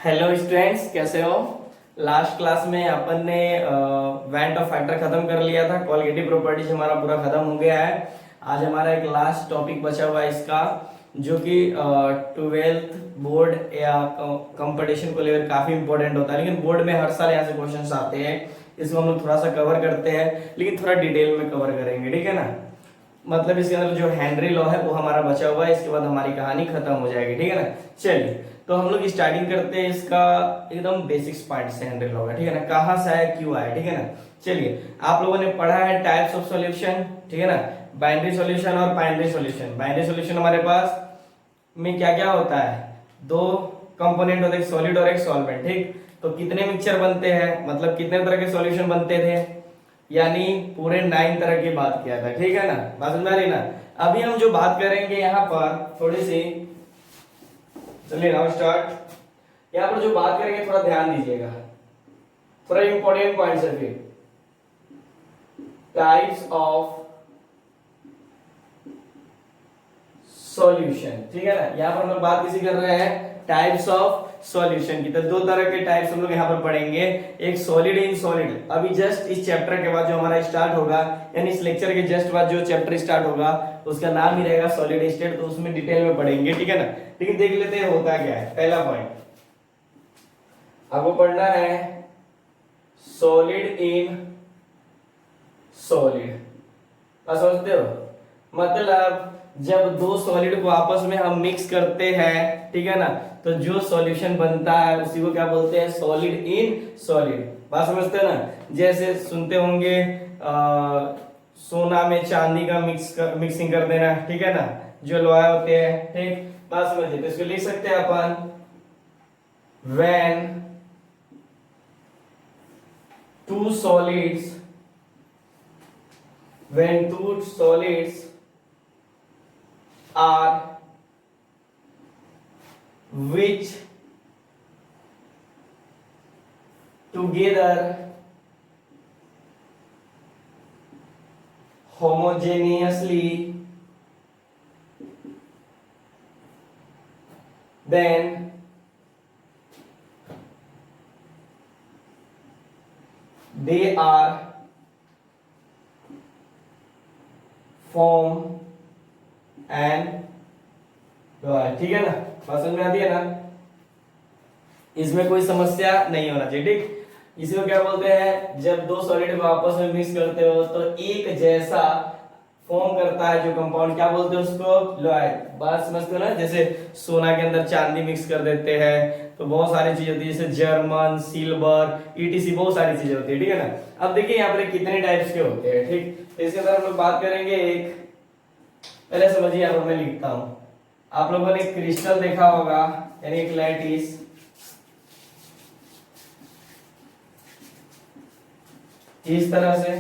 Hello students, कैसे हो। Last class में अपन ने वेंट ऑफ फैक्टर खत्म कर लिया था। कोलिगेटिव प्रॉपर्टीज हमारा पूरा खत्म हो गया है। आज हमारा एक लास्ट टॉपिक बचा हुआ है इसका, जो कि ट्वेल्थ बोर्ड या कंपटीशन को लेकर काफी इंपॉर्टेंट होता है, लेकिन बोर्ड में हर साल यहाँ से क्वेश्चंस आते हैं। इसको हम लोग थोड़ा सा कवर करते हैं, लेकिन थोड़ा डिटेल में कवर करेंगे, ठीक है ना। मतलब इसके अंदर जो हेनरी लॉ है वो हमारा बचा हुआ है, इसके बाद हमारी कहानी खत्म हो जाएगी, ठीक है ना। चलिए, तो हम लोग स्टार्टिंग करते हैं इसका एकदम बेसिक्स पार्ट से हेनरी लॉ का, ठीक है ना। कहाँ से आया, क्यों आया, ठीक है ना। चलिए, आप लोगों ने पढ़ा है टाइप्स ऑफ सॉल्यूशन, ठीक है ना। बाइनरी सॉल्यूशन और बाइनरी सॉल्यूशन। बाइनरी सॉल्यूशन हमारे पास में क्या क्या होता है, दो कंपोनेंट होते हैं, एक सॉलिड और एक सॉल्वेंट, ठीक। तो कितने मिक्सचर बनते हैं, मतलब कितने तरह के सॉल्यूशन बनते थे, यानी पूरे 9 तरह की बात किया था, ठीक है ना। बात समझ में आ रही ना। अभी हम जो बात करेंगे यहाँ पर थोड़ी सी, चलिए नाउ स्टार्ट। यहाँ पर जो बात करेंगे थोड़ा ध्यान दीजिएगा, थोड़ा इंपॉर्टेंट पॉइंट्स है। फिर टाइप्स ऑफ सॉल्यूशन, ठीक है ना। यहाँ पर हम लोग बात किसी कर रहे हैं टाइप्स ऑफ सॉल्यूशन की। तो दो तरह के टाइप्स हम लोग यहाँ पर पढ़ेंगे, एक सॉलिड इन सॉलिड। अभी जस्ट इस चैप्टर के बाद जो हमारा स्टार्ट होगा, यानी इस लेक्चर के जस्ट बाद जो चैप्टर स्टार्ट होगा उसका नाम ही रहेगा सॉलिड स्टेट, तो उसमें डिटेल में पढ़ेंगे, ठीक है ना। लेकिन देख लेते हैं होता क्या है। पहला पॉइंट आपको पढ़ना है सॉलिड इन सॉलिड। समझते हो, मतलब जब दो सॉलिड को आपस में हम मिक्स करते हैं, ठीक है ना, तो जो सॉल्यूशन बनता है उसी को क्या बोलते हैं, सॉलिड इन सॉलिड। बात समझते हैं ना। जैसे सुनते होंगे सोना में चांदी का मिक्सिंग कर देना, ठीक है ना, जो लोहा होते हैं, ठीक। बात समझिए, तो इसको लिख सकते हैं अपन when two solids are which together homogeneously, then they are form and, ठीक है ना। बात समझ में आती है ना, इसमें कोई समस्या नहीं होना चाहिए, ठीक। इसी को क्या बोलते हैं, जब दो सॉलिड को आपस में मिक्स करते हो तो एक जैसा फॉर्म करता है जो कंपाउंड, क्या बोलते हैं उसको, लोहाइड। बात समझते हो ना। जैसे सोना के अंदर चांदी मिक्स कर देते हैं तो बहुत सारी चीजें होती है, जैसे जर्मन, सिल्वर, ईटीसी, बहुत सारी चीजें होती है, ठीक है ना। अब देखिए यहाँ पर कितने टाइप्स के होते हैं, ठीक। तो इसके अंदर हम लोग बात करेंगे एक, पहले समझिए, यहाँ पर मैं लिखता हूं। आप लोगों ने क्रिस्टल देखा होगा, यानी एक लैटिस, इस तरह से,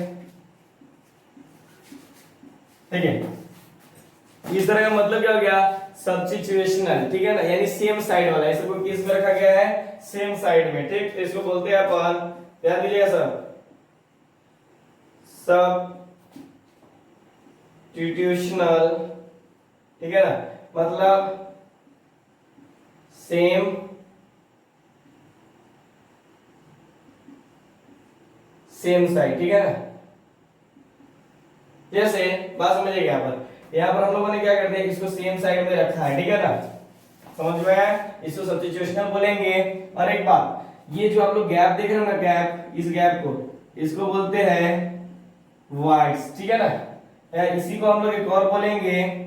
ठीक है। इस तरह का मतलब क्या हो गया, सब्स्टिट्यूशनल, ठीक है ना, यानी सेम साइड वाला। इसको किस में रखा गया है, सेम साइड में, ठीक। तो इसको बोलते हैं अपन, ध्यान दीजिएगा सब्स्टिट्यूशनल, ठीक है ना, मतलब सेम साइड, ठीक है ना। जैसे बात समझिएगा, यहाँ पर हम लोगों ने क्या करते हैं, इसको सेम साइड में रखा है, ठीक है ना। समझ में आया, इसको सब्स्टिट्यूशनल बोलेंगे। और एक बात, ये जो आप लोग गैप देख रहे हो ना, गैप, इस गैप को, इसको बोलते हैं वाइड्स, ठीक है ना। इसी को हम लोग एक और बोलेंगे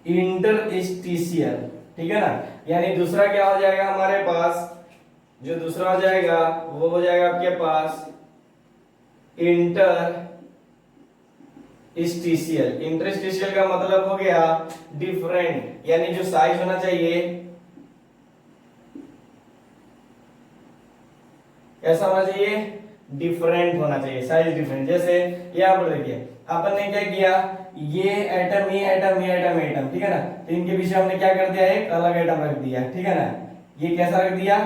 इंटरस्टिशियल, ठीक है ना। यानी दूसरा क्या हो जाएगा हमारे पास, जो दूसरा हो जाएगा वो हो जाएगा आपके पास इंटरस्टिशियल। इंटरस्टिशियल का मतलब हो गया डिफरेंट, यानी जो साइज होना चाहिए, कैसा होना चाहिए, डिफरेंट होना चाहिए, साइज डिफरेंट। जैसे यहाँ पर देखिए, अपन ने क्या किया, ये एटम, ये एटम, ये एटम, एटम, ठीक है ना। तो इनके पीछे हमने क्या कर दिया, एक अलग एटम रख दिया, ठीक है ना। ये कैसा रख दिया,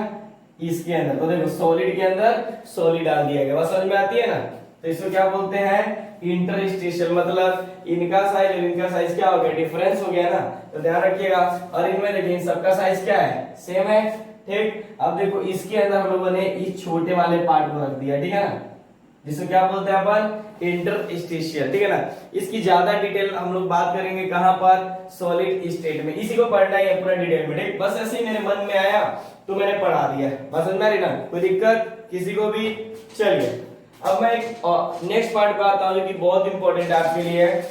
इसके अंदर, तो देखो सॉलिड के अंदर सॉलिड डाल दिया गया। बस समझ में आती है ना। तो इसको क्या बोलते हैं, इंटरस्टेशियल। मतलब इनका साइज और इनका साइज क्या हो गया, डिफरेंस हो गया ना, तो ध्यान रखिएगा। और इनमें देखिए इन सबका साइज क्या है, सेम है, ठीक। अब देखो इसके अंदर हम लोगों ने इस छोटे वाले पार्ट को रख दिया, ठीक है ना, जिसको क्या बोलते हैं अपन, इंटरस्टेशियल, ठीक है ना। इसकी ज्यादा डिटेल हम लोग बात करेंगे कहां पर, सॉलिड स्टेट में। इसी को पढ़ना है पूरा डिटेल में, ठीक। बस ऐसे ही मेरे मन में आया तो मैंने पढ़ा दिया, बस समझ में आ रही ना, कोई दिक्कत किसी को भी। चलिए अब मैं एक नेक्स्ट पार्ट पे आता हूं जो कि बहुत इंपॉर्टेंट है आपके लिए।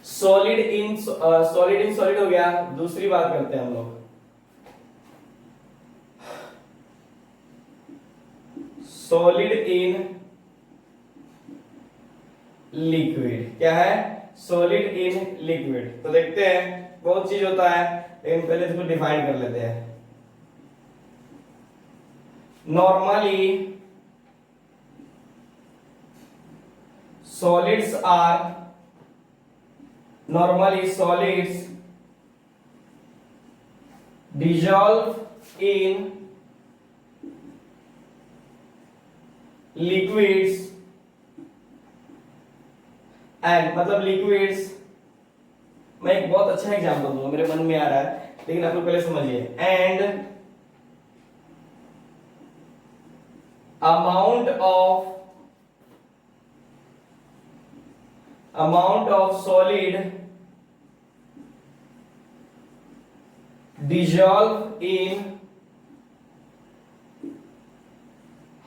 सॉलिड इन सॉलिड हो गया। दूसरी बात करते हैं हम लोग, सॉलिड इन लिक्विड। क्या है, सॉलिड इन लिक्विड। तो देखते हैं, बहुत चीज होता है लेकिन पहले इसको डिफाइन कर लेते हैं। Normally solids dissolve in liquids and मतलब liquids, मैं एक बहुत अच्छा एग्जांपल दूंगा, मेरे मन में आ रहा है लेकिन आप लोग पहले समझिए। And amount of solid dissolve in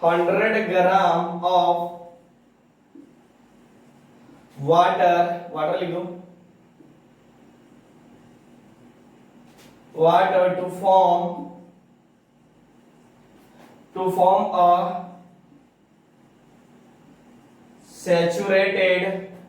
100 gram of water लिखो, water to form a saturated,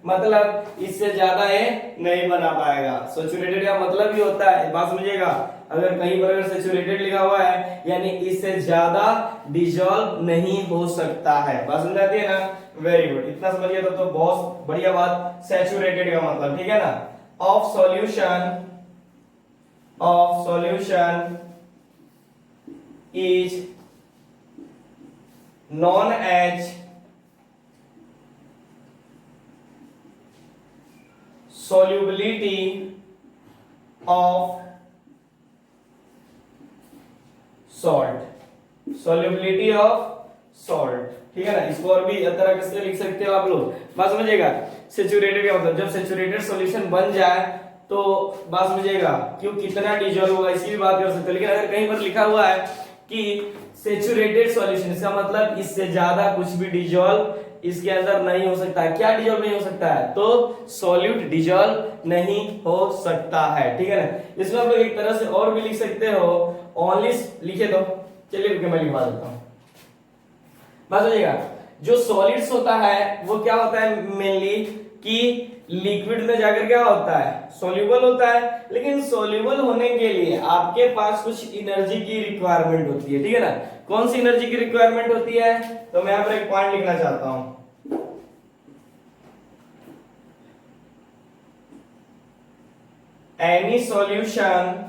मतलब इससे ज्यादा ये नहीं बना पाएगा। सैचुरेटेड का मतलब ही होता है, बात समझिएगा, अगर कहीं पर अगर सैचुरेटेड लिखा हुआ है यानी इससे ज्यादा डिसॉल्व नहीं हो सकता है। बात समझ आती है ना, वेरी गुड, इतना समझिए तो बहुत बढ़िया बात। सैचुरेटेड का मतलब, ठीक है ना, of solution is known as solubility of salt, ठीक है ना। इसको और भी तरह से लिख सकते हो आप लोग, बात समझिएगा। सैचुरेटेड का मतलब जब सैचुरेटेड सॉल्यूशन बन जाए तो बात समझिएगा, क्यों कितना डिसॉल्व होगा इसकी भी बात कर सकते हो। लेकिन अगर कहीं पर लिखा हुआ है कि सैचुरेटेड सॉल्यूशन, इसका मतलब इससे ज्यादा कुछ भी डिसॉल्व इसके अंदर नहीं हो सकता है। क्या डिसॉल्व नहीं हो सकता है, तो सॉल्यूट डिसॉल्व नहीं हो सकता है, ठीक है ना। इसमें आप लोग एक तरह से और भी लिख सकते हो, ओनली लिखे दो, चलिए रुकिए मैं लिखवा देता हूं। बात समझिएगा, जो सॉलिड्स होता है वो क्या होता है मेनली कि लिक्विड में जाकर क्या होता है, सोल्यूबल होता है। लेकिन सोल्यूबल होने के लिए आपके पास कुछ एनर्जी की रिक्वायरमेंट होती है, ठीक है ना। कौन सी एनर्जी की रिक्वायरमेंट होती है, तो मैं यहां पर एक पॉइंट लिखना चाहता हूं। एनी सॉल्यूशन,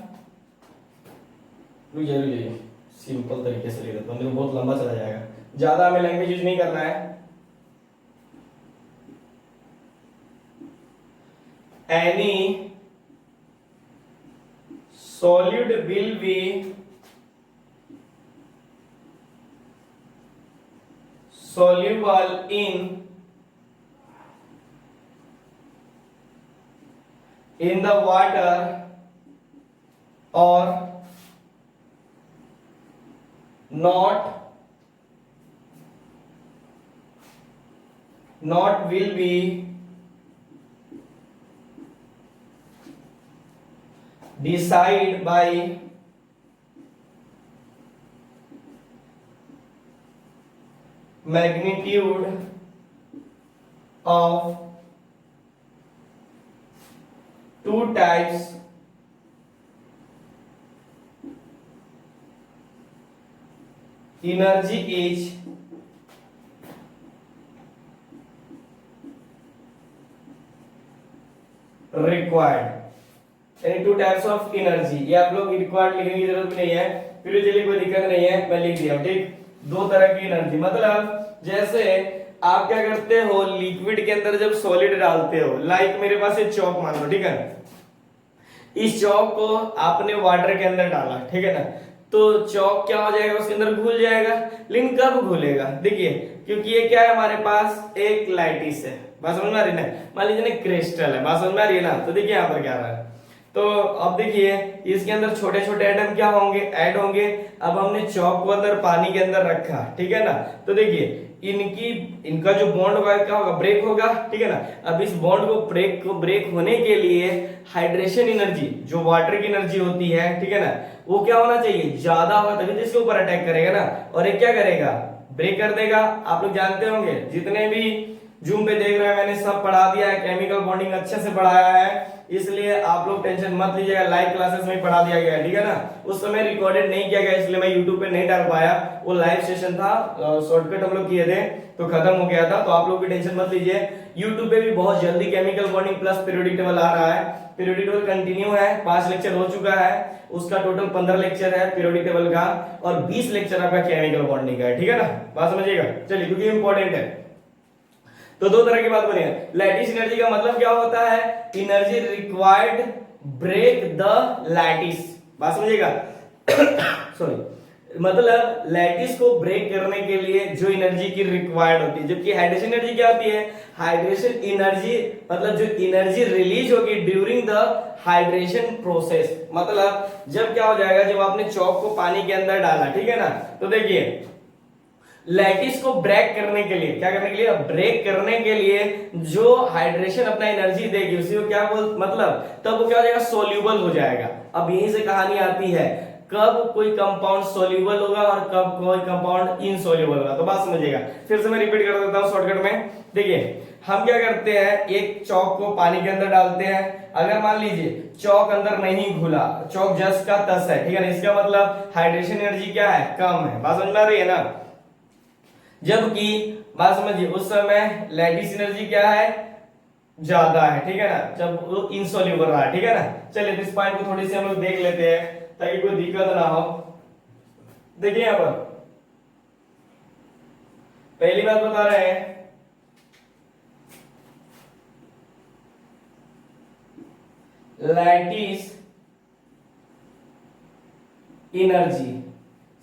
सिंपल तरीके से लिख देता हूं, बहुत लंबा चला जाएगा, ज्यादा हमें लैंग्वेज यूज नहीं करना है। any solid will be soluble in the water or not will be decide by magnitude of two types energy is required, यानी टू टाइप्स ऑफ एनर्जी। ये आप लोग रिक्वायर्ड लिखने की जरूरत नहीं है, फिर चलिए कोई दिक्कत नहीं है, मैं लिख दिया, ठीक। दो तरह की एनर्जी, मतलब जैसे आप क्या करते हो, लिक्विड के अंदर जब सॉलिड डालते हो, लाइक मेरे पास ये चौक मान लो, ठीक है, इस चौक को आपने वाटर के अंदर डाला, ठीक है ना, तो चौक क्या हो जाएगा, उसके अंदर घुल जाएगा। लेकिन कब घुलेगा, देखिए, क्योंकि ये क्या है, हमारे पास एक लैटिस है, बात समझ में आ रही है ना, मान लीजिए ना क्रिस्टल है, बात समझ में आ रही है ना। तो देखिए यहाँ पर क्या रहा है, तो अब देखिए इसके अंदर छोटे छोटे एटम क्या होंगे, ऐड होंगे। अब हमने चौक को अंदर पानी के अंदर रखा, ठीक है ना, तो देखिए इनका जो बॉन्ड होगा क्या होगा, ब्रेक होगा, ठीक है ना। अब इस बॉन्ड को ब्रेक होने के लिए हाइड्रेशन एनर्जी, जो वाटर की एनर्जी होती है, ठीक है ना, वो क्या होना चाहिए, ज्यादा होगा, तभी तो इसके ऊपर अटैक करेगा ना, और ये क्या करेगा, ब्रेक कर देगा। आप लोग जानते होंगे, जितने भी जूम पे देख रहे हैं, मैंने सब पढ़ा दिया है, केमिकल बॉन्डिंग अच्छे से पढ़ाया है, इसलिए आप लोग टेंशन मत लीजिएगा, लाइव क्लासेस में पढ़ा दिया गया है, ठीक है ना। उस समय रिकॉर्डेड नहीं किया गया, इसलिए मैं यूट्यूब पे नहीं डाल पाया, वो लाइव सेशन था, शॉर्टकट हम लोग किए थे तो खत्म हो गया था, तो आप लोग भी टेंशन मत लीजिए। यूट्यूब पे भी बहुत जल्दी chemical bonding plus periodic table आ रहा है। पीरियोडिक टेबल कंटिन्यू है, 5 लेक्चर हो चुका है, उसका टोटल 15 लेक्चर है पीरियोडिक टेबल का, और 20 लेक्चर आपका केमिकल बॉन्डिंग का है, ठीक है ना, बात समझिएगा। चलिए, क्योंकि इंपॉर्टेंट है, तो दो तरह की बात बनी है। लैटिस एनर्जी का मतलब क्या होता है, energy required break the lattice, बात समझिएगा। सॉरी, मतलब लैटिस को ब्रेक करने के लिए जो एनर्जी की रिक्वायर्ड होती है, जबकि हाइड्रेशन एनर्जी क्या होती है, हाइड्रेशन एनर्जी मतलब जो एनर्जी रिलीज होगी ड्यूरिंग द हाइड्रेशन प्रोसेस, मतलब जब क्या हो जाएगा, जब आपने चौक को पानी के अंदर डाला, ठीक है ना, तो देखिए लैटिस को ब्रेक करने के लिए, क्या करने के लिए, ब्रेक करने के लिए जो हाइड्रेशन अपना एनर्जी देगी, उसी को क्या बोल, मतलब तब वो क्या हो जाएगा, सोल्यूबल हो जाएगा। अब यहीं से कहानी आती है, कब कोई कंपाउंड सोल्यूबल होगा और कब कोई कंपाउंड इनसोल्यूबल होगा, तो बात समझिएगा। फिर से मैं रिपीट कर देता हूं शॉर्टकट में। देखिए हम क्या करते हैं, एक चौक को पानी के अंदर डालते हैं, अगर मान लीजिए चौक अंदर नहीं घुला, चौक जस का तस है, ठीक है ना, इसका मतलब हाइड्रेशन एनर्जी क्या है, कम है, बात समझ में आ रही है ना। जबकि बात समझिए उस समय लैटिस एनर्जी क्या है, ज्यादा है, ठीक है ना, जब वो इनसोल्यूबल रहा है, ठीक है ना। चलिए इस पॉइंट को थोड़ी सी हम लोग देख लेते हैं ताकि कोई दिक्कत ना हो। देखिए यहां पर पहली बात बता रहे हैं, लैटिस एनर्जी,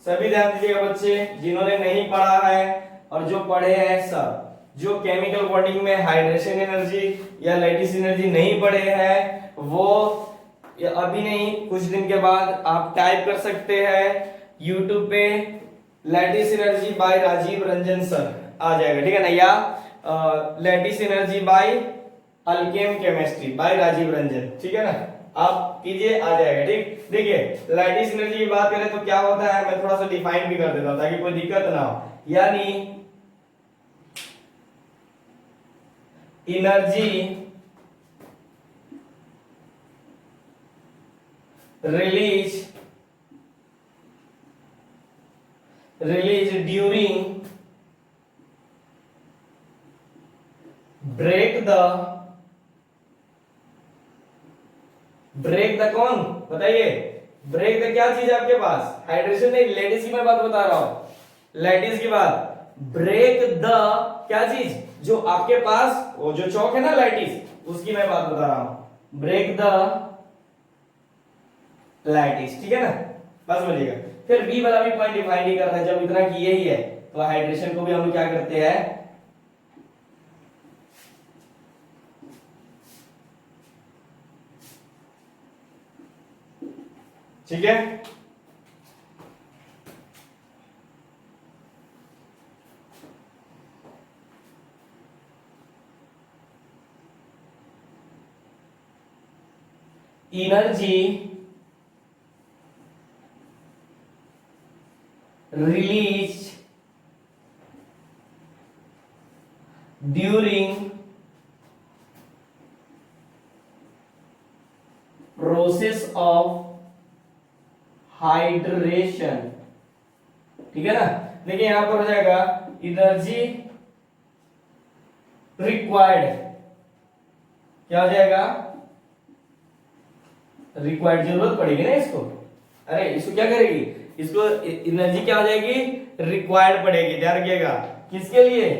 सभी ध्यान दीजिएगा बच्चे, जिन्होंने नहीं पढ़ा है और जो पढ़े हैं सब, जो केमिकल बॉन्डिंग में हाइड्रेशन एनर्जी या लैटिस एनर्जी नहीं पढ़े हैं, वो अभी नहीं, कुछ दिन के बाद आप टाइप कर सकते हैं यूट्यूब पे, lattice energy by Rajeev Ranjan sir आ जाएगा, ठीक है ना, या lattice energy by Alchem chemistry by Rajeev Ranjan, ठीक है ना, आप कीजिए, आ जाएगा, ठीक। देखिए लैटिस एनर्जी की बात करें तो क्या होता है, मैं थोड़ा सा डिफाइन भी कर देता हूं ताकि कोई दिक्कत ना हो। यानी energy release during break the कौन, बताइए, ब्रेक द क्या चीज आपके पास, हाइड्रेशन नहीं, लैटिस की मैं बात बता रहा हूं, लैटिस की बात, ब्रेक द क्या चीज, जो आपके पास वो जो चौक है ना लैटिस, उसकी मैं बात बता रहा हूं, ब्रेक द लैटिस, ठीक है ना, बस समझिएगा। फिर बी वाला भी पॉइंट डिफाइन नहीं करना है, जब इतना किए ही है तो हाइड्रेशन को भी हम लोग क्या करते हैं, ठीक है। Energy release during process of hydration, ठीक है ना। देखिए यहां पर हो जाएगा एनर्जी रिक्वायर्ड, क्या हो जाएगा, रिक्वायर्ड, जरूरत पड़ेगी ना इसको, अरे इसको क्या करेगी, इसको एनर्जी क्या हो जाएगी, रिक्वायर्ड पड़ेगी, ध्यान रखिएगा, किसके लिए,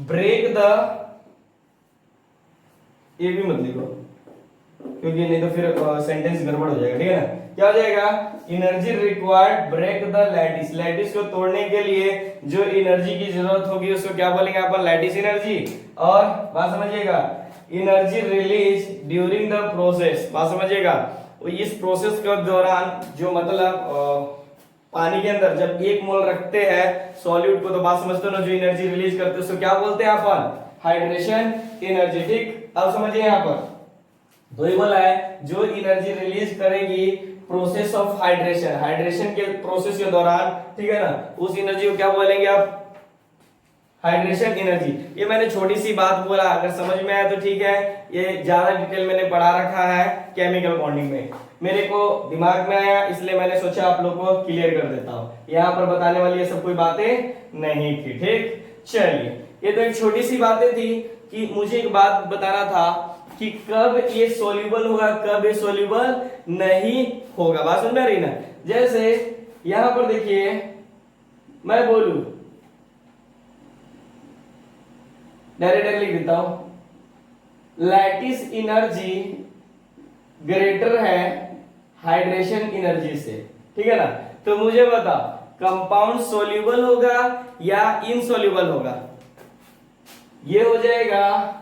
ब्रेक द, ये भी मत लिखो क्योंकि नहीं तो फिर सेंटेंस गड़बड़ हो जाएगा, ठीक है ना। क्या हो जाएगा, energy required break the lattice, lattice को तोड़ने के लिए जो एनर्जी की जरूरत होगी उसको क्या बोलेंगे अपन, लैटिस एनर्जी। और बात समझिएगा, energy release during the process, बात समझिएगा, इस प्रोसेस के दौरान जो मतलब पानी के अंदर जब 1 मोल रखते हैं सॉल्यूट को, तो बात समझते हो ना, जो एनर्जी रिलीज करते हैं उसको क्या बोलते हैं अपन, हाइड्रेशन एनर्जी। ठीक, अब समझिए यहाँ पर दो ही बोला है, जो एनर्जी रिलीज करेगी प्रोसेस ऑफ हाइड्रेशन, हाइड्रेशन के प्रोसेस के दौरान, ठीक है ना, उस एनर्जी को क्या बोलेंगे आप, हाइड्रेशन एनर्जी। ये मैंने छोटी सी बात बोला, अगर समझ में आया तो ठीक है, ये ज्यादा डिटेल मैंने पढ़ा रखा है केमिकल बॉन्डिंग में, मेरे को दिमाग में आया इसलिए मैंने सोचा आप लोग को क्लियर कर देता हूँ, यहाँ पर बताने वाली ये सब कोई बातें नहीं थी। ठीक, चलिए, ये तो एक छोटी सी बातें थी कि मुझे एक बात बताना था कि कब ये सॉल्युबल होगा, कब ये सॉल्युबल नहीं होगा, बात समझ में आ रही ना। जैसे यहां पर देखिए, मैं बोलूं, डायरेक्ट लिख देता हूं, लैटिस एनर्जी ग्रेटर है हाइड्रेशन एनर्जी से, ठीक है ना। तो मुझे बता, कंपाउंड सॉल्युबल होगा या इनसॉल्युबल होगा, ये हो जाएगा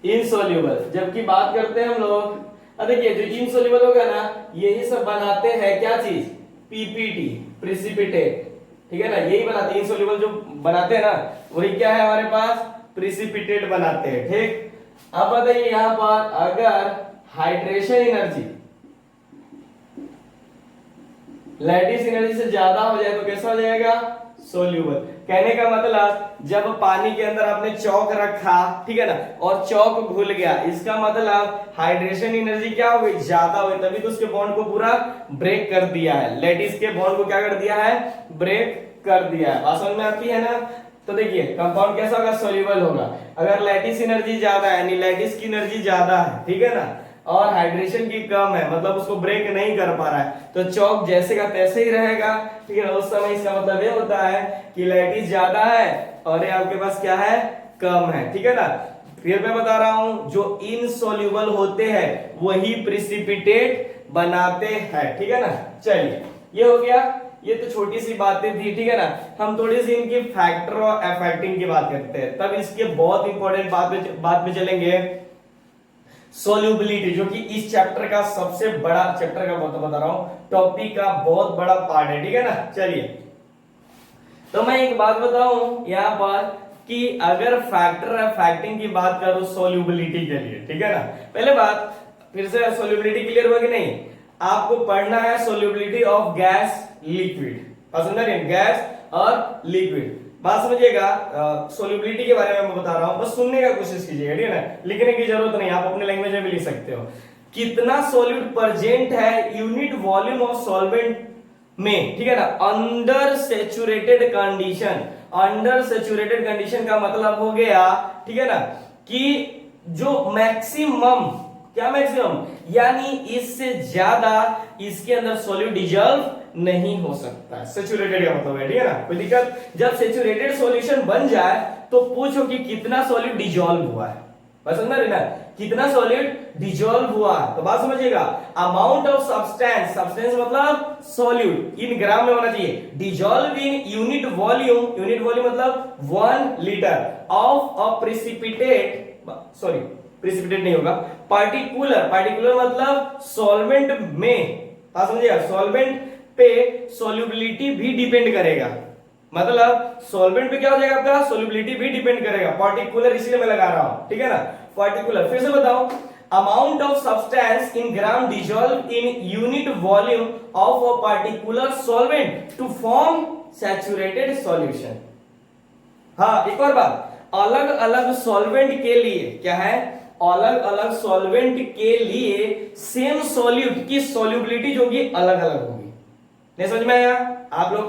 इनसॉल्युबल। जबकि बात करते हैं हम लोग, देखिए जो इनसॉल्युबल होगा ना, यही सब बनाते हैं क्या चीज, पीपीटी, प्रिसिपिटेट, ठीक है ना, यही बनाते हैं इनसॉल्युबल, जो बनाते हैं ना वही क्या है हमारे पास, प्रिसिपिटेट बनाते हैं। ठीक, अब बताइए यहां पर अगर हाइड्रेशन एनर्जी लैटिस एनर्जी से ज्यादा हो जाए तो कैसा हो जाएगा, सोल्यूबल। कहने का मतलब जब पानी के अंदर आपने चौक रखा, ठीक है ना, और चौक घुल गया, इसका मतलब हाइड्रेशन एनर्जी क्या हो गई, ज्यादा हो गई, तभी तो उसके बॉन्ड को पूरा ब्रेक कर दिया है, लैटिस के बॉन्ड को क्या कर दिया है, ब्रेक कर दिया है। बात समझ में आती है ना। तो देखिए कंपाउंड कैसा होगा, सोल्यूबल होगा। अगर लैटिस एनर्जी ज्यादा है, यानी लैटिस की एनर्जी ज्यादा है, ठीक है ना, और हाइड्रेशन की कम है, मतलब उसको ब्रेक नहीं कर पा रहा है, तो चौक जैसे का तैसे ही रहेगा, ठीक है ना। उस समय इसका मतलब ये होता है कि लैटिस ज्यादा है और ये आपके पास क्या है, कम है, ठीक है ना। फिर मैं बता रहा हूं, जो इनसॉल्युबल होते हैं वही प्रिसिपिटेट बनाते हैं, ठीक है ना। चलिए, ये हो गया, ये तो छोटी सी बातें थी, ठीक है ना। हम थोड़ी सी इनकी फैक्टर और अफेक्टिंग की बात करते हैं, तब इसके बहुत इंपॉर्टेंट बात में चलेंगे, सोल्यूबिलिटी, जो कि इस चैप्टर का सबसे बड़ा, चैप्टर का बता रहा हूं, टॉपिक का बहुत बड़ा पार्ट है, ठीक है ना। चलिए, तो मैं एक बात बताऊं यहां पर कि अगर फैक्टर अफेक्टिंग की बात करूं सोल्यूबिलिटी के लिए, ठीक है ना। पहले बात, फिर से सोल्यूबिलिटी क्लियर हुआ कि नहीं, आपको पढ़ना है सोल्यूबिलिटी ऑफ गैस लिक्विड, समझ रहे हैं, गैस और लिक्विड। बात समझिएगा, सोल्यूबिलिटी के बारे में मैं बता रहा हूं, बस सुनने का कोशिश कीजिएगा, ठीक है ना, लिखने की जरूरत नहीं, आप अपने लैंग्वेज में भी लिख सकते हो। कितना सॉल्यूट प्रेजेंट है यूनिट वॉल्यूम ऑफ सॉल्वेंट में, ठीक है ना, under saturated condition. Under saturated condition का मतलब हो गया, ठीक है ना, कि जो मैक्सिमम, क्या मैक्सिमम, यानी इससे ज्यादा इसके अंदर सॉल्यूट डिजॉल्व नहीं हो सकता, सैचुरेटेड का मतलब है, ठीक है ना, कोई दिक्कत। जब सैचुरेटेड सॉल्यूशन बन जाए तो पूछो कि कितना सॉल्यूट डिजॉल्व हुआ है, बस समझ रहे ना, कितना सॉल्यूट डिजॉल्व हुआ है। तो बात समझिएगा, अमाउंट ऑफ सब्सटेंस, सब्सटेंस मतलब सॉल्यूट, इन ग्राम में होना चाहिए, dissolve in unit volume, unit volume मतलब 1 litre of a precipitate, sorry precipitate नहीं होगा, पार्टिकुलर, पार्टिकुलर मतलब सॉल्वेंट में, बात समझिएगा, सॉल्वेंट पे सॉल्युबिलिटी भी डिपेंड करेगा, मतलब सॉल्वेंट पे क्या हो जाएगा आपका, सॉल्युबिलिटी भी डिपेंड करेगा, पार्टिकुलर इसलिए मैं लगा रहा हूं, ठीक है ना, पार्टिकुलर। फिर से बताओ, amount of substance in gram dissolve in unit volume of a particular solvent to form saturated solution. हाँ, एक और बात, अलग अलग सॉल्वेंट के लिए क्या है, अलग अलग सॉल्वेंट के लिए सेम सॉल्यूट की सॉल्युबिलिटी जो कि अलग अलग होगी। नहीं समझ में आया आप लोग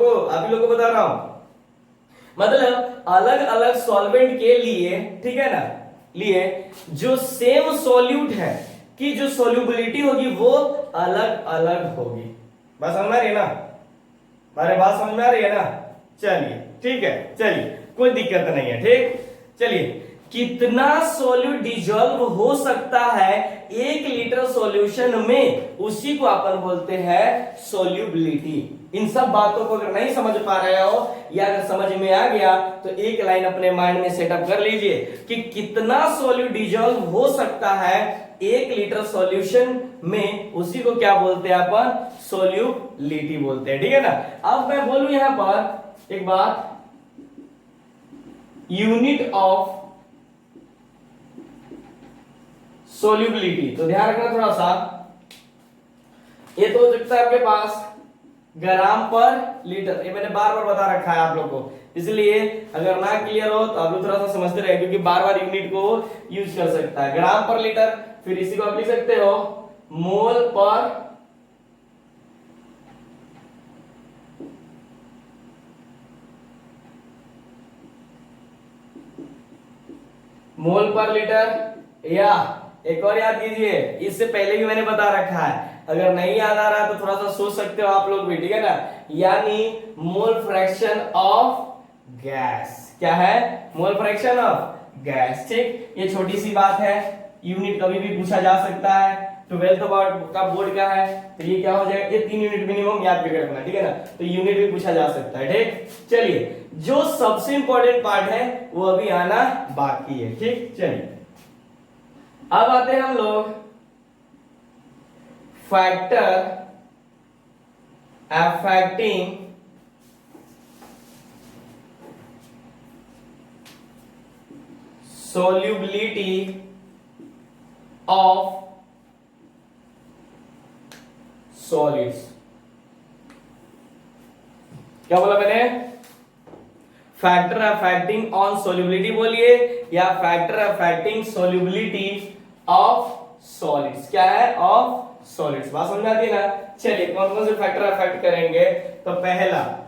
को बता रहा हूं, मतलब अलग अलग सॉल्वेंट के लिए, ठीक है ना, लिए जो सेम सॉल्यूट है, कि जो सोल्यूबिलिटी होगी वो अलग अलग होगी। बात समझ में आ रही है ना? हमारे बात समझ में आ रही है ना? चलिए ठीक है, चलिए कोई दिक्कत नहीं है। ठीक, चलिए कितना सॉल्यूट डिजॉल्व हो सकता है 1 लीटर सॉल्यूशन में, उसी को अपन बोलते हैं सोल्यूबिलिटी। इन सब बातों को अगर नहीं समझ पा रहे हो या अगर समझ में आ गया तो एक लाइन अपने माइंड में सेटअप कर लीजिए कि कितना सॉल्यूट डिजॉल्व हो सकता है 1 लीटर सॉल्यूशन में, उसी को क्या बोलते हैं अपन? सोल्यूबिलिटी बोलते हैं। ठीक है ना? अब मैं बोलूं यहां पर एक बात, यूनिट ऑफ सोल्यूबिलिटी, तो ध्यान रखना थोड़ा सा, ये तो हो सकता है आपके पास ग्राम पर लीटर, ये मैंने बार बार बता रखा है आप लोग को, इसलिए अगर ना क्लियर हो तो आप लोग थोड़ा सा समझते रहे, क्योंकि बार बार यूनिट को यूज कर सकता है। ग्राम पर लीटर, फिर इसी को आप लिख सकते हो मोल पर लीटर, या एक और याद कीजिए, इससे पहले भी मैंने बता रखा है, अगर नहीं याद आ रहा तो थोड़ा सा सोच सकते हो आप लोग भी। ठीक है ना? यानी मोल फ्रैक्शन ऑफ गैस। क्या है? मोल फ्रैक्शन ऑफ गैस। ठीक, ये छोटी सी बात है, यूनिट कभी भी पूछा जा सकता है। 12th का बोर्ड का है तो ये क्या हो जाएगा, ये 3 यूनिट मिनिमम याद करके रखना। ठीक है ना? तो यूनिट भी पूछा जा सकता है। ठीक, चलिए जो सबसे इंपॉर्टेंट पार्ट है वो अभी आना बाकी है। ठीक, चलिए अब आते हैं हम लोग factor affecting solubility of solids। क्या बोला मैंने? फैक्टर अफेक्टिंग ऑन सोल्यूबिलिटी बोलिए, या factor affecting solubility of solids. क्या है? Of solids. बात समझ में आती है ना? चलिए कौन कौन से फैक्टर अफेक्ट करेंगे, तो पहला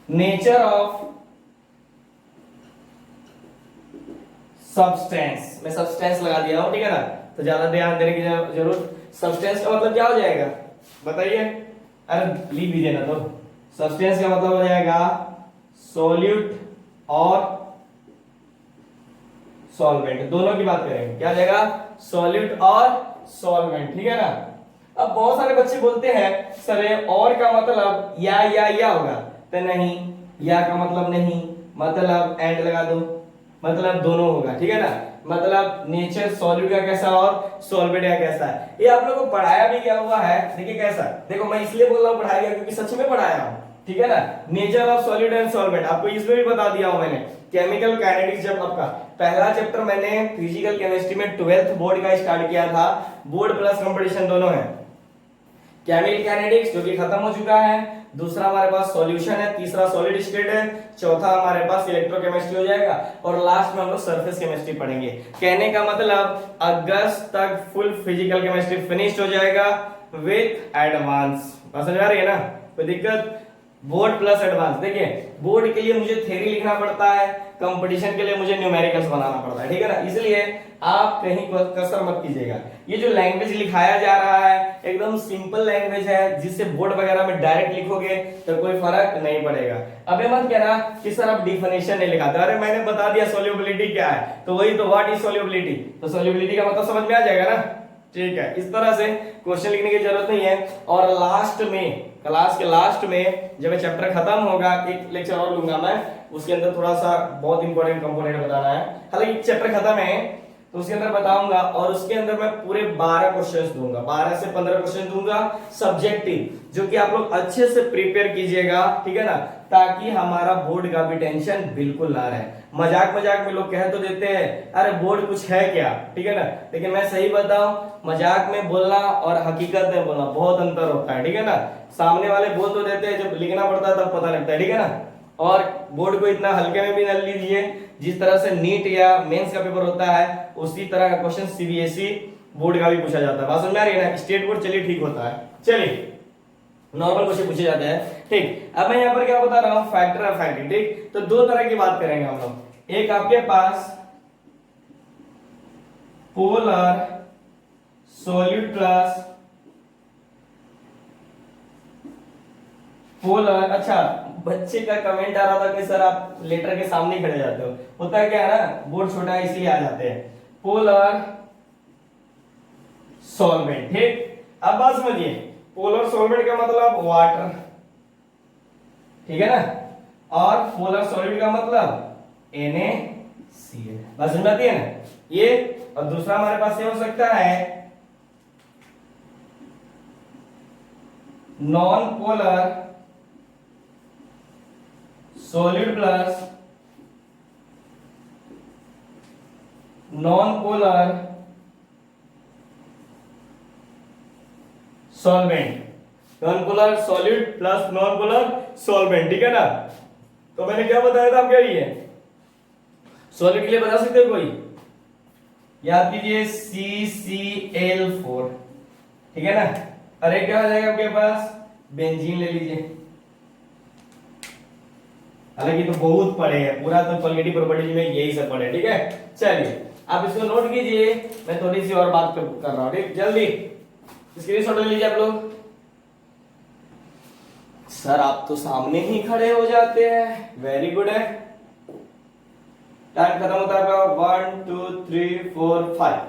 नेचर ऑफ सब्सटेंस, मैं सब्सटेंस लगा दिया हूं। ठीक है ना? तो ज्यादा ध्यान देने की जरूरत, सब्सटेंस का मतलब क्या हो जाएगा बताइए? अरे लिख दीजिए ना, तो सब्सटेंस का मतलब हो जाएगा सॉल्यूट और सॉल्वेंट, दोनों की बात करेंगे। क्या हो जाएगा? सॉल्यूट और सॉल्वेंट। ठीक है ना? अब बहुत सारे बच्चे बोलते हैं सर ये और का मतलब या होगा, तो नहीं, या का मतलब नहीं, मतलब एंड लगा दो, मतलब दोनों होगा। ठीक है ना? मतलब नेचर सॉल्यूट का कैसा और सॉल्वेंट का कैसा है, ये आप लोगों को पढ़ाया भी गया हुआ है। देखिए कैसा, देखो मैं इसलिए बोल रहा हूँ पढ़ाया गया क्योंकि सच में पढ़ाया हूँ। ठीक है ना? Nature of solute and solvent आपको इसमें भी बता दिया हूं मैंने। केमिकल काइनेटिक्स जब आपका पहला चैप्टर मैंने फिजिकल केमिस्ट्री में 12th बोर्ड का स्टार्ट किया था, बोर्ड प्लस कंपटीशन दोनों है। केमिकल काइनेटिक्स जो कि खत्म हो चुका है, दूसरा हमारे पास सॉल्यूशन है, तीसरा सॉलिड स्टेट है, चौथा हमारे पास इलेक्ट्रोकेमिस्ट्री हो जाएगा, और लास्ट में हम लोग सरफेस केमिस्ट्री पढ़ेंगे। कहने का मतलब अगस्त तक फुल फिजिकल केमिस्ट्री फिनिश्ड हो जाएगा विथ एडवांस। समझ आ रही है ना? कोई दिक्कत? Board plus advance. देखिए बोर्ड के लिए मुझे थ्योरी लिखना पड़ता है, कंपटीशन के लिए मुझे न्यूमेरिकल्स बनाना पड़ता है। ठीक है ना? इसलिए आप कहीं कसर मत कीजिएगा। ये जो लैंग्वेज लिखाया जा रहा है एकदम सिंपल लैंग्वेज है, जिससे बोर्ड वगैरह में डायरेक्ट लिखोगे तो कोई फर्क नहीं पड़ेगा। अब ये मत कहना कि सर आप डिफिनेशन नहीं लिखाते, अरे मैंने बता दिया सोल्यूबिलिटी क्या है, तो वही तो व्हाट इज सोल्यूबिलिटी, तो सोल्यूबिलिटी का मतलब समझ में आ जाएगा ना? ठीक है, इस तरह से क्वेश्चन लिखने की जरूरत नहीं है। और लास्ट में, क्लास के लास्ट में जब चैप्टर खत्म होगा, एक लेक्चर और लूंगा मैं, उसके अंदर थोड़ा सा बहुत इंपॉर्टेंट कंपोनेंट बताना है। हालांकि चैप्टर खत्म है तो उसके अंदर बताऊंगा, और उसके अंदर मैं पूरे 12 क्वेश्चंस दूंगा, 12 से 15 क्वेश्चन दूंगा सब्जेक्टिव, जो कि आप लोग अच्छे से प्रिपेयर कीजिएगा। ठीक है ना? ताकि हमारा बोर्ड का भी टेंशन बिल्कुल ना रहे। मजाक मजाक में लोग कह तो देते हैं अरे बोर्ड कुछ है क्या, ठीक है ना? लेकिन मैं सही बताऊं, मजाक में बोलना और हकीकत में बोलना बहुत अंतर होता है। ठीक है ना? सामने वाले बोल तो देते हैं, जब लिखना पड़ता है तब पता लगता है। ठीक है ना? और बोर्ड को इतना हल्के में भी न लीजिए, जिस तरह से नीट या मेंस का पेपर होता है उसी तरह का क्वेश्चन सीबीएसई बोर्ड का भी पूछा जाता है। बात समझ में आ रही है ना? स्टेट बोर्ड चलिए ठीक होता है, चलिए नॉर्मल क्वेश्चन पूछे जाते हैं। ठीक, अब मैं यहाँ पर क्या बता रहा हूँ, फैक्टर ऑफ फैक्टिंग। ठीक, तो दो तरह की बात करेंगे हम लोग, एक आपके पास पोलर सॉल्यूट प्लस पोलर। अच्छा, बच्चे का कमेंट आ रहा था कि सर आप लेटर के सामने खड़े जाते हो, होता है क्या है ना, बोर्ड छोटा है इसलिए आ जाते हैं। पोलर सॉल्वेंट, ठीक। अब बात समझिए, पोलर सॉल्वेंट का मतलब वाटर, ठीक है ना, और पोलर सॉल्यूट का मतलब NaCl। बात समझ में आती है ना ये। और दूसरा हमारे पास ये हो सकता है non polar solute plus non polar solvent, non polar solute plus non polar solvent, ठीक है ना। तो मैंने क्या बताया था, आप क्या ये सॉल्यूट के लिए बता सकते हो कोई, याद कीजिए CCl4, ठीक है ना। अरे क्या हो जाएगा आपके पास, बेंजीन ले लीजिए। हालांकि तो बहुत पढ़े हैं, पूरा तो क्वालिटी प्रॉपर्टीज में यही सब पढ़े, ठीक है। चलिए आप इसको नोट कीजिए, मैं थोड़ी सी और बात कर रहा हूं, ठीक। जल्दी स्क्रीनशॉट ले लीजिए आप लोग। सर आप तो सामने ही खड़े हो जाते हैं, वेरी गुड है। टाइम खत्म होता है 1 2 3 4 5।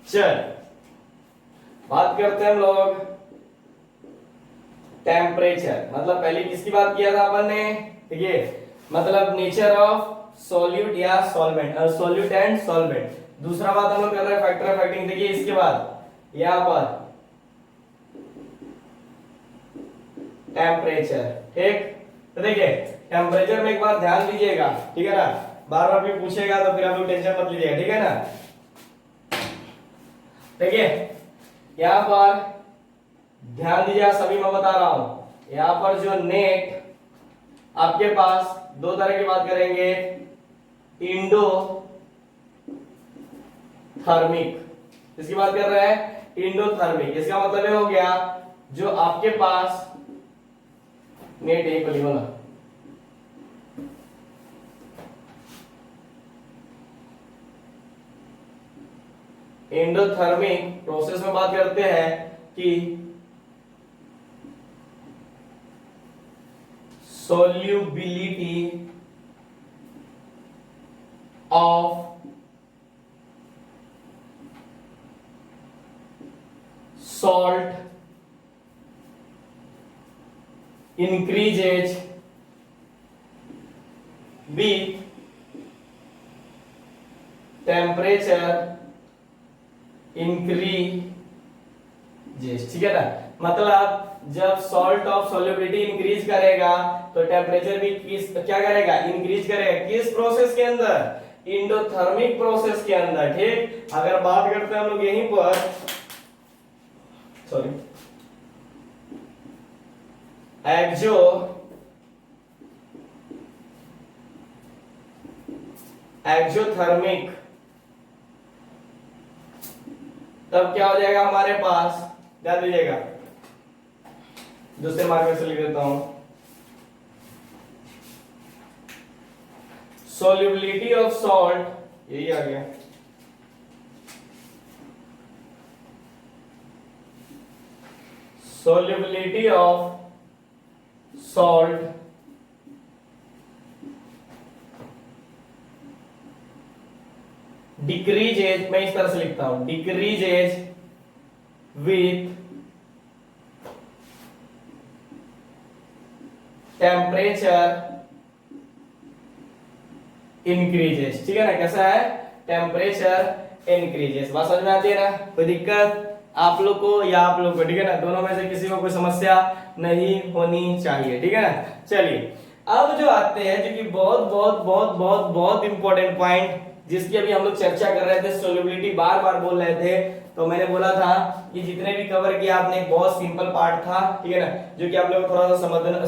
चल बात करते हैं हम लोग टेम्परेचर, मतलब पहले किसकी बात किया था अपन ने, ठीक है, मतलब नेचर ऑफ सॉल्यूट या सॉल्वेंट, सॉल्यूट एंड सॉल्वेंट। दूसरा बात हम लोग कर रहे हैं फैक्टर ऑफ एक्टिंग। देखिए इसके बाद यहां पर टेम्परेचर, ठीक। तो देखिए टेम्परेचर में एक बार ध्यान दीजिएगा, ठीक है ना, बार बार भी पूछेगा तो फिर आप लोग टेंशन मत लीजिएगा, ठीक है ना। देखिए यहां पर ध्यान दीजिए, सभी मैं बता रहा हूं, यहां पर जो नेट आपके पास दो तरह की बात करेंगे, इंडो थर्मिक, इसकी बात कर रहे हैं इंडोथर्मिक। इसका मतलब ये हो गया जो आपके पास नेट एक लिखो ना, एंडोथर्मिक प्रोसेस में बात करते हैं कि solubility of salt increases with temperature increases, ठीक है ना। मतलब जब सॉल्ट ऑफ सोल्युबिलिटी इंक्रीज करेगा तो टेम्परेचर भी किस क्या करेगा, इंक्रीज करेगा। किस प्रोसेस के अंदर, इंडोथर्मिक प्रोसेस के अंदर, ठीक। अगर बात करते हैं हम लोग यहीं पर, सॉरी, एक्सोथर्मिक, तब क्या हो जाएगा हमारे पास, ध्यान दीजिएगा, दूसरे मार्कर से लिख देता हूं, solubility ऑफ सॉल्ट, यही आ गया, solubility ऑफ सॉल्ट डिक्रीजेज, मैं इस तरह से लिखता हूं, डिक्रीजेज विथ टेम्परेचर इंक्रीजेस, ठीक है ना। कैसा है, टेम्परेचर इंक्रीजेस। बात समझ में आती है ना, कोई दिक्कत आप लोग को या आप लोग को, ठीक है ना, दोनों में से किसी को कोई समस्या नहीं होनी चाहिए, ठीक है ना। चलिए अब जो आते हैं, जो कि बहुत बहुत बहुत बहुत बहुत इंपॉर्टेंट पॉइंट, जिसकी अभी हम लोग चर्चा कर रहे थे, सोल्युबिलिटी बार बार बोल रहे थे। तो मैंने बोला था कि जितने भी कवर किया आपने, एक बहुत सिंपल पार्ट था, ठीक है ना, जो कि आप लोगों को थोड़ा सा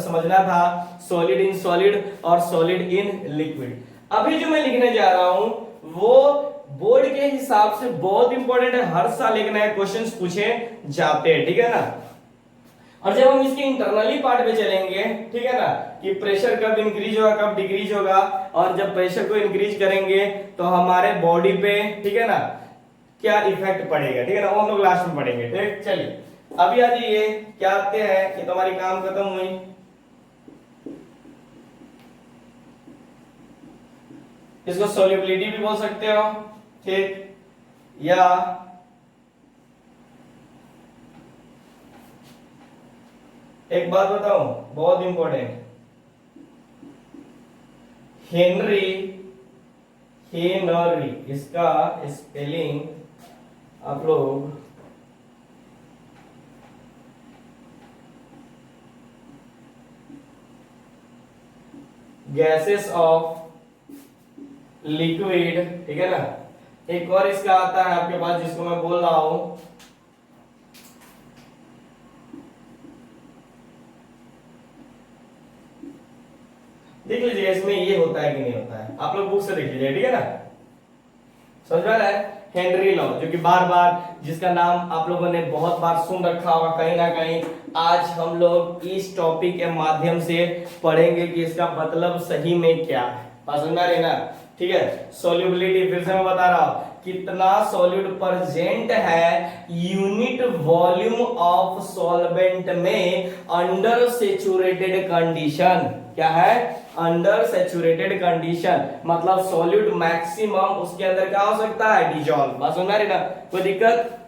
समझना था, सॉलिड इन सॉलिड और सॉलिड इन लिक्विड। अभी जो मैं लिखने जा रहा हूं वो बोर्ड के हिसाब से बहुत इंपॉर्टेंट है, हर साल एक नए क्वेश्चंस पूछे जाते हैं, ठीक है ना। और जब हम इसके इंटरनली पार्ट पे चलेंगे, ठीक है ना, कि प्रेशर कब इंक्रीज होगा कब डिक्रीज होगा, और जब प्रेशर को इंक्रीज करेंगे तो हमारे बॉडी पे, ठीक है ना, क्या इफेक्ट पड़ेगा, ठीक है ना, वो हम लोग लास्ट में पढ़ेंगे। ठीक, चलिए अभी आ जाइए, क्या आते हैं कि तुम्हारी काम खत्म हुई। इसको सोल्युबिलिटी भी बोल सकते हो, ठीक, या एक बात बताऊं बहुत इंपॉर्टेंट, हेनरी इसका स्पेलिंग आप लोग गैसेस ऑफ लिक्विड, ठीक है ना। एक और इसका आता है आपके पास जिसको मैं बोल रहा हूं, देख लीजिए इसमें ये होता है कि नहीं होता है, आप लोग बुक से देख लीजिए, ठीक है ना, समझ में आ रहा है। हेनरी लॉ, जो कि बार बार जिसका नाम आप लोगों ने बहुत बार सुन रखा होगा कहीं ना कहीं, आज हम लोग इस टॉपिक के माध्यम से पढ़ेंगे कि इसका मतलब सही में क्या है, समझ में आ रही है ना, ठीक है। सोल्युबिलिटी फिर से मैं बता रहा हूं, कितना सॉल्यूट प्रेजेंट है यूनिट वॉल्यूम ऑफ सॉल्वेंट में अंडर सैचुरेटेड कंडीशन, क्या है, अंडर सैचुरेटेड कंडीशन, मतलब सॉल्यूट मैक्सिमम उसके अंदर क्या हो सकता है, डिजॉल्व। बात समझ में आ रही ना, कोई दिक्कत,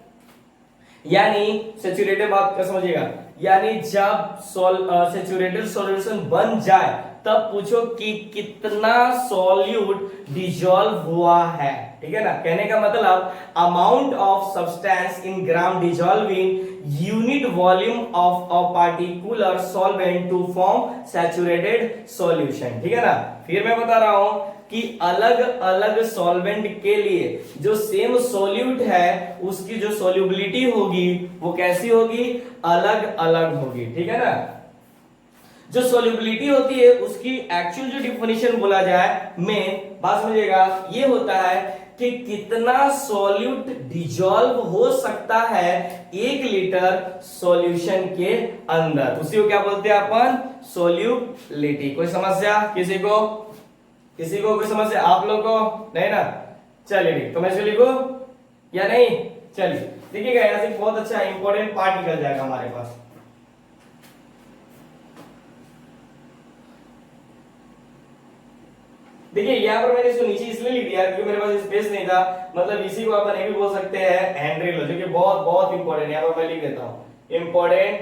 यानी सैचुरेटेड बात का समझिएगा, यानी जब सैचुरेटेड सॉल्यूशन बन जाए तब पूछो कि कितना सॉल्यूट डिजॉल्व हुआ है, ठीक है ना। कहने का मतलब amount of substance in gram dissolving unit volume of a particular solvent to form saturated solution, ठीक है ना। फिर मैं बता रहा हूं कि अलग अलग सॉल्वेंट के लिए जो सेम सॉल्यूट है उसकी जो सॉल्युबिलिटी होगी वो कैसी होगी, अलग अलग होगी, ठीक है ना। जो सॉल्युबिलिटी होती है उसकी एक्चुअल जो डिफिनेशन बोला जाए, मेन बात समझिएगा, ये होता है कि कितना सॉल्यूट डिजॉल्व हो सकता है 1 लीटर सॉल्यूशन के अंदर, उसी को क्या बोलते हैं अपन, सॉल्युबिलिटी। कोई समस्या किसी को कोई समस्या, आप लोग को नहीं ना, चलिए ठीक, तो मैं इसको लिखूं या नहीं, चलिए देखिएगा, यहां से बहुत अच्छा इंपॉर्टेंट पार्ट निकल जाएगा हमारे पास। देखिए यहां पर मैंने इसको नीचे इसलिए लिख दिया क्योंकि मेरे पास स्पेस नहीं था, मतलब इसी को अपन ये भी बोल सकते हैं हेनरी लॉ, जो कि बहुत बहुत इंपॉर्टेंट, यहां पर मैं लिख देता हूं इंपॉर्टेंट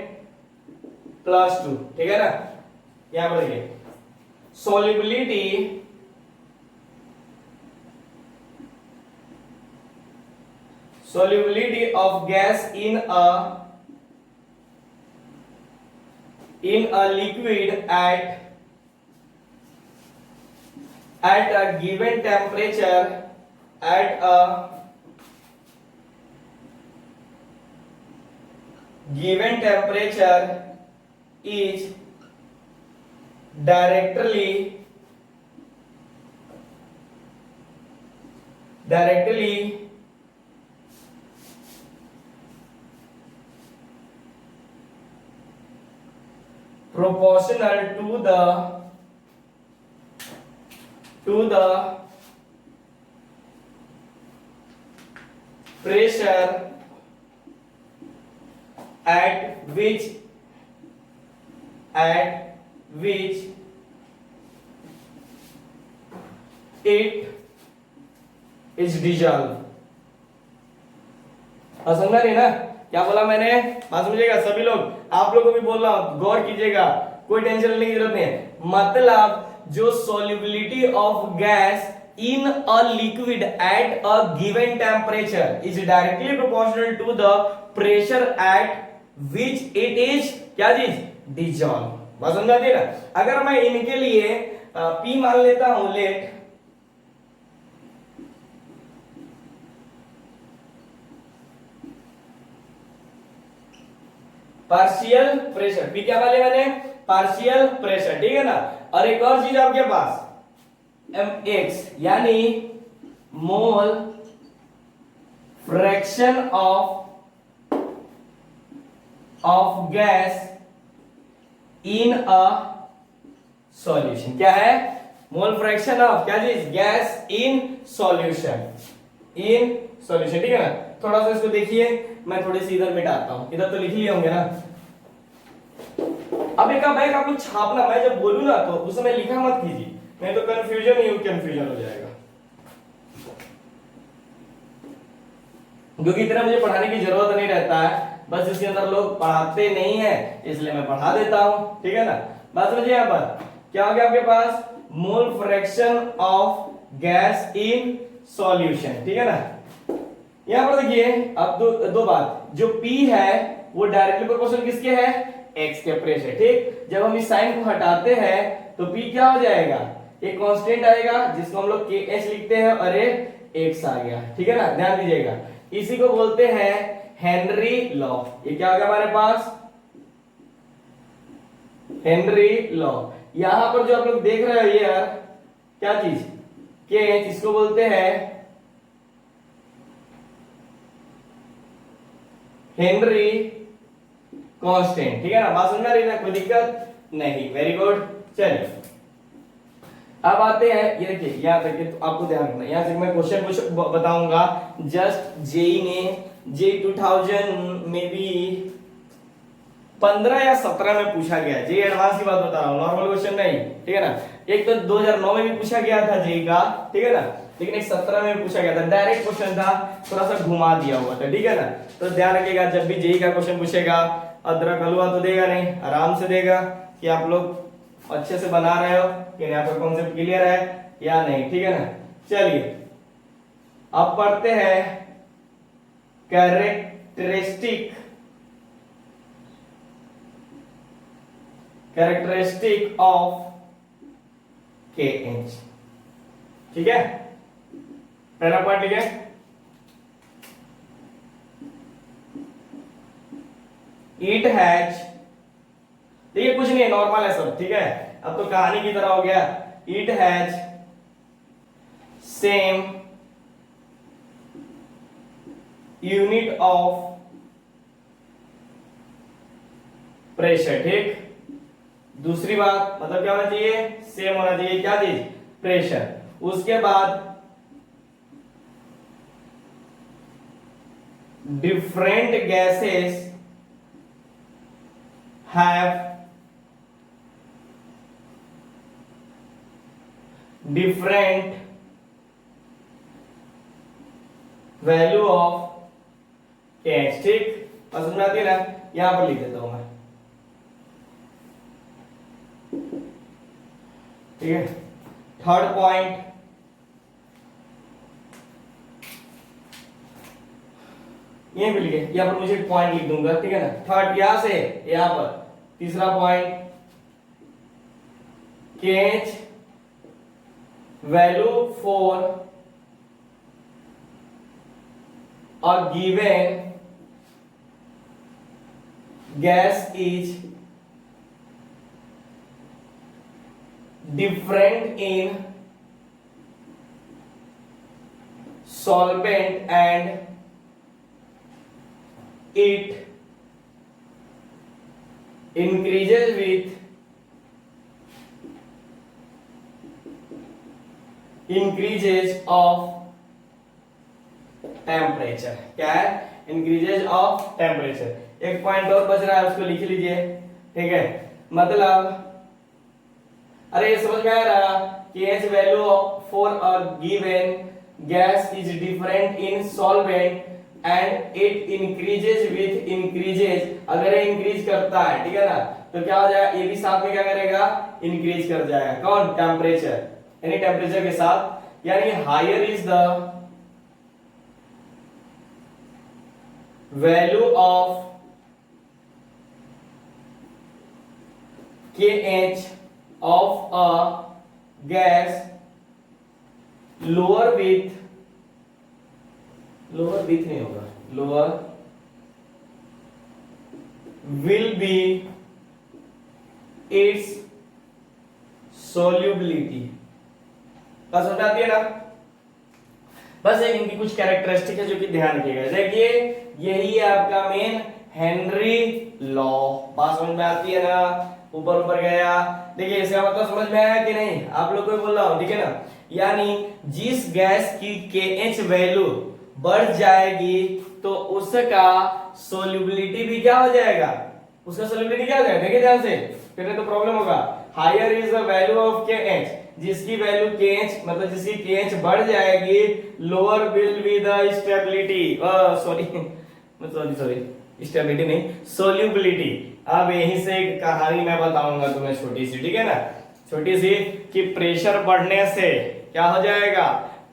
+2, ठीक है ना। यहां पर देखिए solubility of gas in a liquid at a given temperature is directly proportional to the pressure at which it is dissolved। समझ रही ना क्या बोला मैंने, बात समझिएगा सभी लोग, आप लोगों को भी बोल रहा हूं, गौर कीजिएगा, कोई टेंशन लेने की जरूरत नहीं है। मतलब जो solubility of gas in a liquid at a given temperature is directly proportional to the pressure at which it is क्या चीज, dissolve। बात समझ आती है ना। अगर मैं इनके लिए P मान लेता हूं, लेट पार्शियल प्रेशर, पी क्या वाले मैंने, पार्शियल प्रेशर, ठीक है ना। और एक और चीज आपके पास mx यानी मोल fraction of gas in a solution. क्या है, मोल फ्रैक्शन ऑफ क्या चीज, gas in solution, in solution, ठीक है ना। थोड़ा सा इसको देखिए, मैं थोड़ी सी इधर मिटाता हूं, इधर तो लिख लिए होंगे ना। अब एक बैग आपको छापना, मैं जब बोलूं ना तो उस समय लिखा मत कीजिए, नहीं तो कंफ्यूजन हो जाएगा। क्योंकि इतना मुझे पढ़ाने की जरूरत नहीं रहता है, बस इसके अंदर लोग पढ़ाते नहीं है इसलिए मैं पढ़ा देता हूं, ठीक है ना। बात समझिए, यहाँ पर क्या हो गया आपके पास, mole fraction of gas in solution, ठीक है ना। यहां पर देखिए अब दो बात, जो P है वो डायरेक्टली प्रोपोर्शनल किसके है, x के प्रेशर, ठीक। जब हम इस साइन को हटाते हैं तो P क्या हो जाएगा, एक कांस्टेंट आएगा जिसको हम लोग KH लिखते हैं, और x आ गया, ठीक है ना, ध्यान दीजिएगा। इसी को बोलते हैं हेनरी लॉ। ये क्या होगा हमारे पास, हेनरी लॉ। यहां पर जो आप लोग देख रहे हो ये यार क्या चीज, KH, इसको बोलते हैं हेनरी कांस्टेंट, ठीक है ना। बात समझ में आ रही है ना, कोई दिक्कत नहीं, वेरी गुड। चलिए अब आते हैं, ये देखिए याद रखिए, तो आपको ध्यान रखना, यहां से मैं क्वेश्चन कुछ बताऊंगा। जस्ट जेई ने जे 2000 में भी 15 या 17 में पूछा गया, जे एडवांस की बात बता रहा हूं, नॉर्मल क्वेश्चन नहीं, ठीक है ना। एक तो 2009 में भी पूछा गया था जेई का, ठीक है ना, लेकिन एक 17 में भी पूछा गया था, डायरेक्ट क्वेश्चन था, थोड़ा सा घुमा दिया हुआ था, ठीक है ना। तो ध्यान रखिएगा, जब भी जेई का क्वेश्चन पूछेगा अदरक हलवा तो देगा नहीं, आराम से देगा कि आप लोग अच्छे से बना रहे हो कि नहीं, आपका कॉन्सेप्ट क्लियर है या नहीं, ठीक है ना। चलिए अब पढ़ते हैं कैरेक्टरिस्टिक ऑफ KH, ठीक है। पहला पॉइंट लिखे, इट हैज, देखिए कुछ नहीं है, नॉर्मल है सब, ठीक है। अब तो कहानी की तरह हो गया, it has same unit of pressure, ठीक। दूसरी बात मतलब क्या होना चाहिए, सेम होना चाहिए, क्या चीज, प्रेशर। उसके बाद different gases have different value of KH, ठीक। समझ में आती है ना, यहां पर लिख देता हूं मैं, ठीक है। थर्ड पॉइंट, यहीं पे लिखे, यहां पर मुझे पॉइंट लिख दूंगा, ठीक है ना। थर्ड यहां से यहां पर, तीसरा point, KH value for a given gas is different in solvent and it increases with increases of temperature. क्या है, इंक्रीजेज ऑफ टेम्परेचर। एक पॉइंट और बच रहा है, उसको लिख लीजिए, ठीक है। मतलब अरे ये समझ में आ रहा कि H value for a given gas is different in solvent and it increases with increases. अगर ये इंक्रीज करता है, ठीक है ना, तो क्या हो जाएगा, ये भी साथ में क्या करेगा, इंक्रीज कर जाएगा। कौन, टेम्परेचर, यानी टेम्परेचर के साथ, यानी higher is the value of KH of a gas lower with नहीं होगा, lower will be its solubility। बस हो जाती है ना। बस एक इनकी कुछ कैरेक्टरिस्टिक है जो कि ध्यान रखिएगा। देखिए यही है आपका मेन हेनरी लॉ। बात समझ में आती है ना। ऊपर ऊपर गया। देखिए इसका मतलब समझ में आया कि नहीं, आप लोग को बोल रहा हूं, ठीक है ना। यानी जिस गैस की KH वैल्यू बढ़ जाएगी तो उसका सोल्यूबिलिटी भी क्या हो जाएगा, उसका सोल्यूबिलिटी क्या हो जाएगा। देखिए ध्यान से, फिर तो प्रॉब्लम होगा। Higher is the value of KH, जिसकी वैल्यू KH मतलब जिसकी KH बढ़ जाएगी, lower will be the stability, sorry stability नहीं, सोल्यूबिलिटी। अब यहीं से एक कहानी मैं बताऊंगा तुम्हें छोटी सी, ठीक है ना, छोटी सी, कि प्रेशर बढ़ने से क्या हो जाएगा।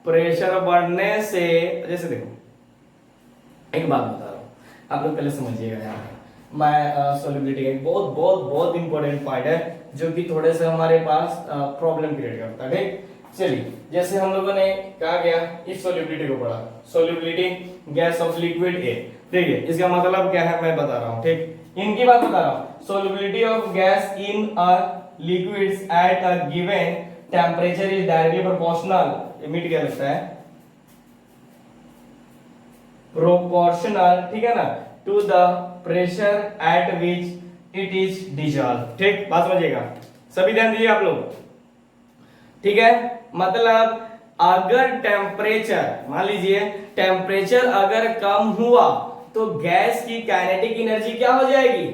प्रेशर बढ़ने से, जैसे देखो एक बात बता रहा हूं, आप लोग पहले समझिएगा यार। मैं सोल्यूबिलिटी का एक बहुत बहुत बहुत इंपॉर्टेंट पॉइंट है जो कि थोड़े से हमारे पास प्रॉब्लम क्रिएट करता है। ठीक, चलिए जैसे हम लोगों ने कहा गया इस सोल्यूबिलिटी को पढ़ा, solubility gas off liquid A. देखिए इसका मतलब क्या है मैं बता रहा हूं, ठीक, इनकी बात बता रहा हूं। Solubility of gas in a liquids at a given temperature is directly proportional, मिट क्या लगता है, प्रोपोर्शनल, ठीक है ना, to the pressure at which it is dissolve. ठीक, बात समझिएगा, सभी ध्यान दीजिए आप लोग, ठीक है। मतलब अगर टेम्परेचर, मान लीजिए टेम्परेचर अगर कम हुआ तो गैस की काइनेटिक एनर्जी क्या हो जाएगी,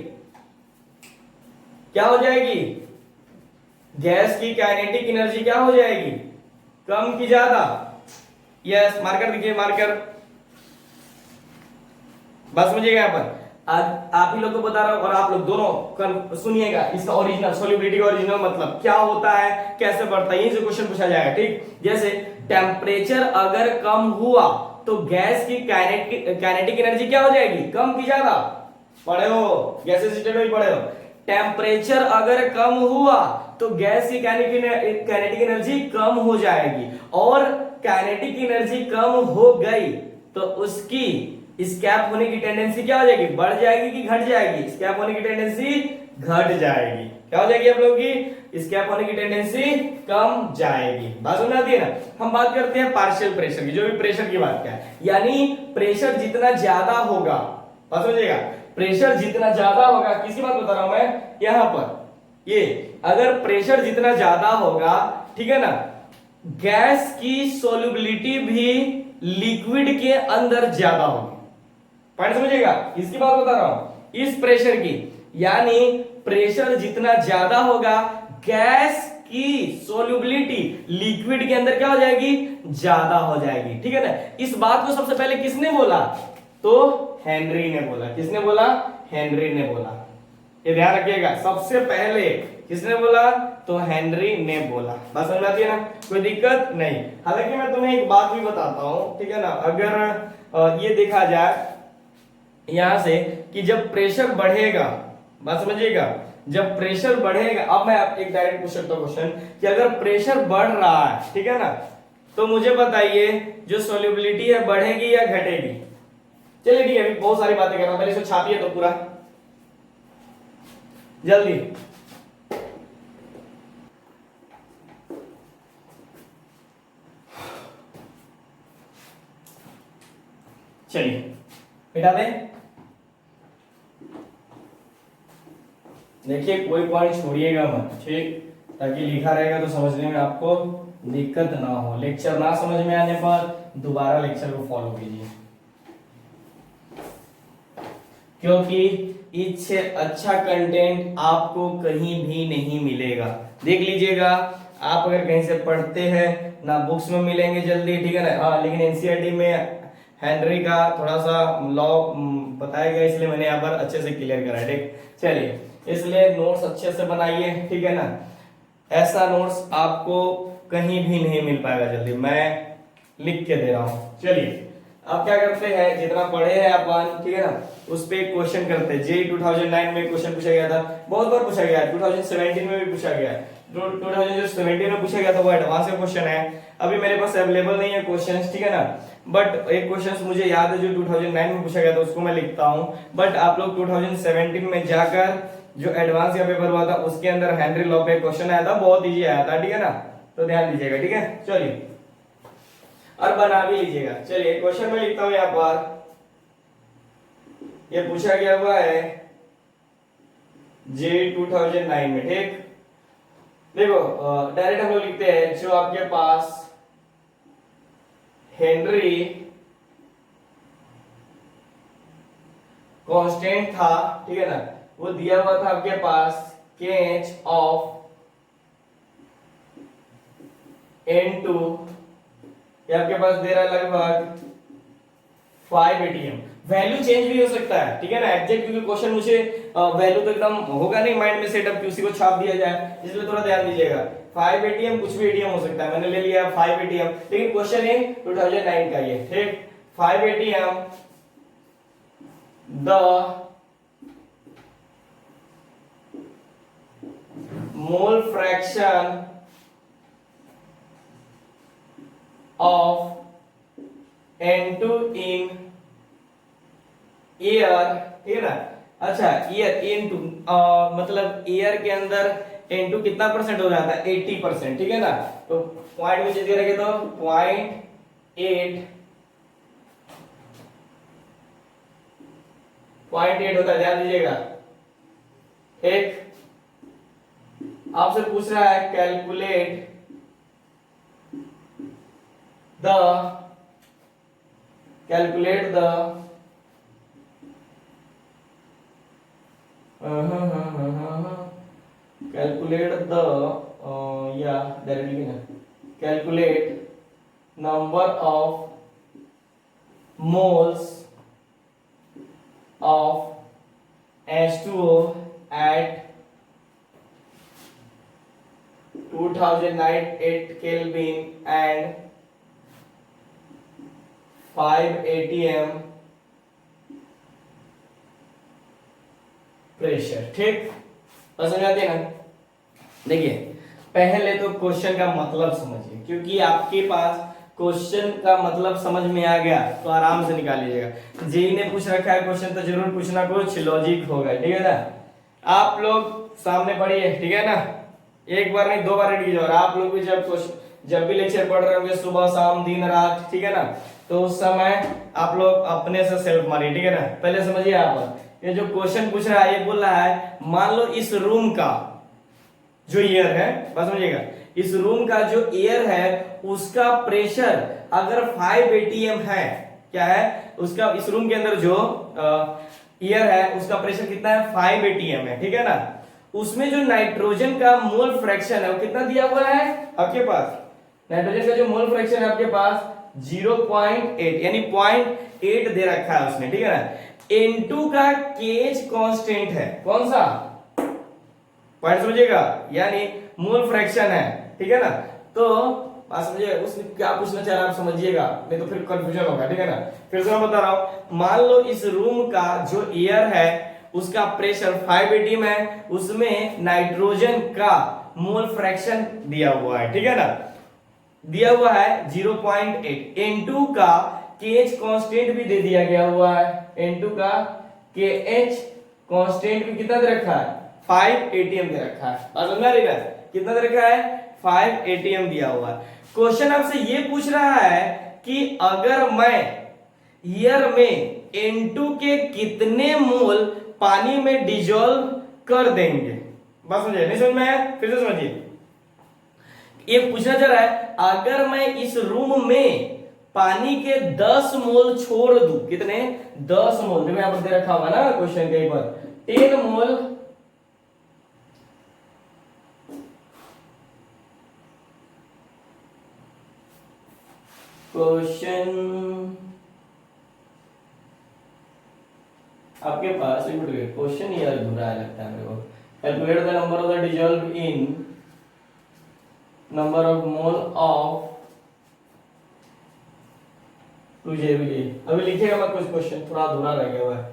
क्या हो जाएगी, गैस की काइनेटिक एनर्जी क्या हो जाएगी, कम की ज्यादा। यस, मार्कर दिखिए, मार्कर, बस समझिएगा। यहाँ पर आप ही लोग को बता रहा हूं और आप लोग दोनों सुनिएगा इसका ओरिजिनल, सोल्यूबिलिटी का ओरिजिनल मतलब क्या होता है, कैसे बढ़ता है, यही से क्वेश्चन पूछा जाएगा। ठीक, जैसे टेम्परेचर अगर कम हुआ तो गैस की काइनेटिक एनर्जी क्या हो जाएगी, कम की ज्यादा। पढ़े हो, गैसेस स्टेट में पढ़े हो। टेम्परेचर अगर कम हुआ तो गैस की काइनेटिक एनर्जी कम हो जाएगी, और काइनेटिक एनर्जी कम हो गई तो उसकी स्कैप होने की टेंडेंसी क्या हो जाएगी, बढ़ जाएगी कि घट जाएगी। स्कैप होने की टेंडेंसी घट जाएगी। क्या हो जाएगी आप लोगों की, स्कैप होने की टेंडेंसी कम जाएगी। बात समझ आती है ना। हम बात करते हैं पार्शियल प्रेशर की, जो भी प्रेशर की बात क्या है, यानी प्रेशर जितना ज्यादा होगा, बात समझिएगा, प्रेशर जितना ज्यादा होगा, किसकी बात बता रहा हूं मैं यहां पर, ये अगर प्रेशर जितना ज्यादा होगा, ठीक है ना, गैस की सोल्यूबिलिटी भी लिक्विड के अंदर ज्यादा होगी। पॉइंट समझिएगा, इसकी बात बता रहा हूं, इस प्रेशर की, यानी प्रेशर जितना ज्यादा होगा गैस की सोल्यूबिलिटी लिक्विड के अंदर क्या हो जाएगी, ज्यादा हो जाएगी। ठीक है ना। इस बात को सबसे पहले किसने बोला, तो हेनरी ने बोला। किसने बोला, हेनरी ने बोला। ये ध्यान रखिएगा, सबसे पहले किसने बोला, तो हेनरी ने बोला। बात समझ आती है ना, कोई दिक्कत नहीं। हालांकि मैं तुम्हें एक बात भी बताता हूं, ठीक है ना, अगर ये देखा जाए यहां से कि जब प्रेशर बढ़ेगा, बात समझिएगा, जब प्रेशर बढ़ेगा, अब मैं एक डायरेक्ट पूछ सकता हूं क्वेश्चन कि अगर प्रेशर बढ़ रहा है, ठीक है ना, तो मुझे बताइए जो सोल्यूबिलिटी है बढ़ेगी या घटेगी। चलिए ठीक है, अभी बहुत सारी बातें कर रहा हूं, पहले इसको छापिए तो पूरा जल्दी। चलिए मिटा दें। देखिए कोई पॉइंट छोड़िएगा मत, ठीक, ताकि लिखा रहेगा तो समझने में आपको दिक्कत ना हो। लेक्चर ना समझ में आने पर दोबारा लेक्चर को फॉलो कीजिए, क्योंकि इससे अच्छा कंटेंट आपको कहीं भी नहीं मिलेगा। देख लीजिएगा, आप अगर कहीं से पढ़ते हैं ना, बुक्स में मिलेंगे जल्दी, ठीक है ना, हाँ, लेकिन एनसीईआरटी में हेनरी का थोड़ा सा लॉ बताया गया, इसलिए मैंने यहाँ पर अच्छे से क्लियर करा है। ठीक, चलिए, इसलिए नोट्स अच्छे से बनाइए, ठीक है ना। ऐसा नोट्स आपको कहीं भी नहीं मिल पाएगा जल्दी, मैं लिख के दे रहा हूं। चलिए अब क्या करते हैं, जितना पढ़े हैं अपन, ठीक है ना, उस पे क्वेश्चन करते हैं। जेई 2009 में क्वेश्चन पूछा गया था, बहुत बार पूछा गया है, 2017 में भी पूछा गया है। 2017 में पूछा गया था वो एडवांस का क्वेश्चन है, अभी मेरे पास अवेलेबल नहीं है क्वेश्चन, ठीक है ना। बट एक क्वेश्चन मुझे याद है जो 2009 में पूछा गया था, उसको मैं लिखता हूं। बट आप लोग 2017 में जाकर जो एडवांस का पेपर हुआ था उसके अंदर हेनरी लॉ पे क्वेश्चन आया था, बहुत इजी आया था, ठीक है ना। तो ध्यान दीजिएगा, ठीक है। चलिए और बना भी लीजिएगा। चलिए क्वेश्चन में लिखता हूं यहां पर, ये पूछा गया हुआ है जे 2009 में, ठीक। देखो डायरेक्ट हम लोग लिखते हैं, जो आपके पास हेनरी कांस्टेंट था, ठीक है ना, वो दिया हुआ था आपके पास केच ऑफ N2, ये आपके पास दे रहा है लगभग 5 ATM। वैल्यू चेंज भी हो सकता है, ठीक है ना, एग्जैक्ट, क्योंकि क्वेश्चन मुझे वैल्यू तो एकदम होगा नहीं माइंड में सेटअप कि उसी को छाप दिया जाए, इसलिए थोड़ा ध्यान दीजिएगा। 5 ATM कुछ भी ATM हो सकता है, मैंने ले लिया 5 ATM, लेकिन क्वेश्चन है 2009 का ये, ठीक। 5 ATM the mole fraction of N2 in air, ठीक है ना। अच्छा, एयर N2 मतलब एयर के अंदर N2 कितना परसेंट हो जाता है, 80%, ठीक है ना। तो पॉइंट में चेंज करेंगे तो 0.8 होता है, ध्यान दीजिएगा। एक आपसे पूछ रहा है calculate the calculate the directly ना, calculate number of moles of H2O at 2008 Kelvin and 5 ATM pressure, ठीक। तो समझ आते हैं ना। देखिए पहले तो क्वेश्चन का मतलब समझिए, क्योंकि आपके पास क्वेश्चन का मतलब समझ में आ गया तो आराम से निकाल लीजिएगा। जेई ने पूछ रखा है क्वेश्चन, तो जरूर कुछ ना कुछ लॉजिक होगा, ठीक है ना। आप लोग सामने पढ़िए, ठीक है ना, एक बार नहीं 2 बार रीड कीजिए। और आप लोग भी जब भी लेक्चर पढ़ रहे होंगे, सुबह शाम दिन रात, ठीक है ना, तो उस समय आप लोग अपने से सेल्फ मारिए, ठीक है ना। पहले समझिए, आप ये जो क्वेश्चन पूछ रहा है, ये बोल रहा है मान लो इस रूम का जो एयर है, बस समझिएगा, इस रूम का जो एयर है उसका प्रेशर अगर 5 ATM है, क्या है उसका, इस रूम के अंदर जो एयर है उसका प्रेशर कितना है, 5 ATM है, ठीक है ना। उसमें जो नाइट्रोजन का मोल फ्रैक्शन है वो कितना दिया हुआ है आपके पास, नाइट्रोजन का जो मोल फ्रैक्शन है आपके पास 0.8, यानी 0.8 दे रखा है उसने, ठीक है ना। N2 का केज कांस्टेंट है, कौन सा पॉइंट समझिएगा, यानी मोल फ्रैक्शन है, ठीक है ना। तो बात समझिएगा, उसने क्या पूछना चाह रहा है आप समझिएगा, नहीं तो फिर कंफ्यूजन होगा, ठीक है ना। फिर से मैं बता रहा हूं, मान लो इस रूम का जो एयर है उसका प्रेशर 5 ATM है, उसमें नाइट्रोजन का मोल फ्रैक्शन दिया हुआ है, ठीक है ना, दिया हुआ है 0.8। N2 का केएच कांस्टेंट भी दे दिया गया हुआ है, N2 का केएच कांस्टेंट भी कितना दे रखा है, 5 ATM दे रखा है। बात समझ आ रही है, कितना दे रखा है, 5 ATM दिया हुआ है। क्वेश्चन आपसे ये पूछ रहा है कि अगर मैं ईयर में N2 के कितने मोल पानी में डिजोल्व कर देंगे। बात समझे, नहीं समझ में आया, फिर से समझिए। ये पूछना चाह रहा है अगर मैं इस रूम में पानी के 10 मोल छोड़ दूं, कितने, 10 मोल, देखो यहां पर दे रखा होगा ना क्वेश्चन के ऊपर 10 मोल क्वेश्चन आपके पास, एक मिनट, क्वेश्चन ये अधूरा है लगता है मेरे को। Calculate the number of the dissolve in number of mole of 2JBA। अभी लिखिएगा मत कुछ, क्वेश्चन थोड़ा अधूरा रह गया हुआ है।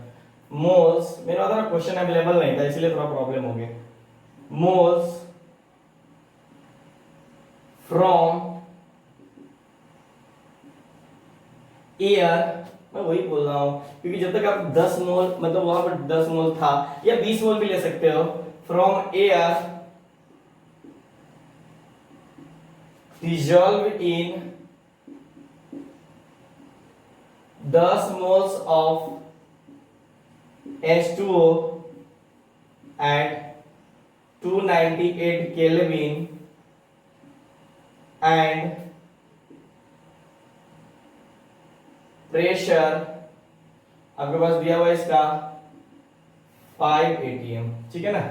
मोल्स, मेरा था क्वेश्चन अवेलेबल नहीं था इसलिए थोड़ा प्रॉब्लम हो गया। मोल्स फ्रॉम एयर, मैं वही बोल रहा हूं क्योंकि जब तक आप 10 मोल मतलब वहां पर 10 मोल था या 20 मोल भी ले सकते हो from air dissolved in 10 moles of H2O at 298 Kelvin and pressure आपके पास दिया हुआ है इसका 5 atm, ठीक है ना,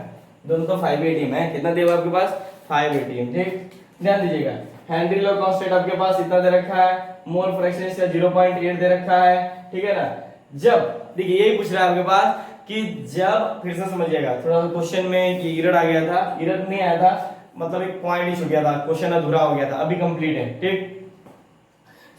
दोनों तो 5 atm है, कितना दिया हुआ आपके पास 5 atm, ठीक। ध्यान दीजिएगा हेनरी लॉ कांस्टेंट आपके पास इतना दे रखा है, मोल फ्रैक्शन इसका 0.8 दे रखा है, ठीक है ना। जब देखिए यही पूछ रहा है आपके पास कि जब, फिर से समझिएगा थोड़ा सा क्वेश्चन में कि इरर आ गया था, इरर नहीं आया था मतलब एक पॉइंट ही छूट गया था, क्वेश्चन अधूरा हो गया था, अभी कंप्लीट है, ठीक।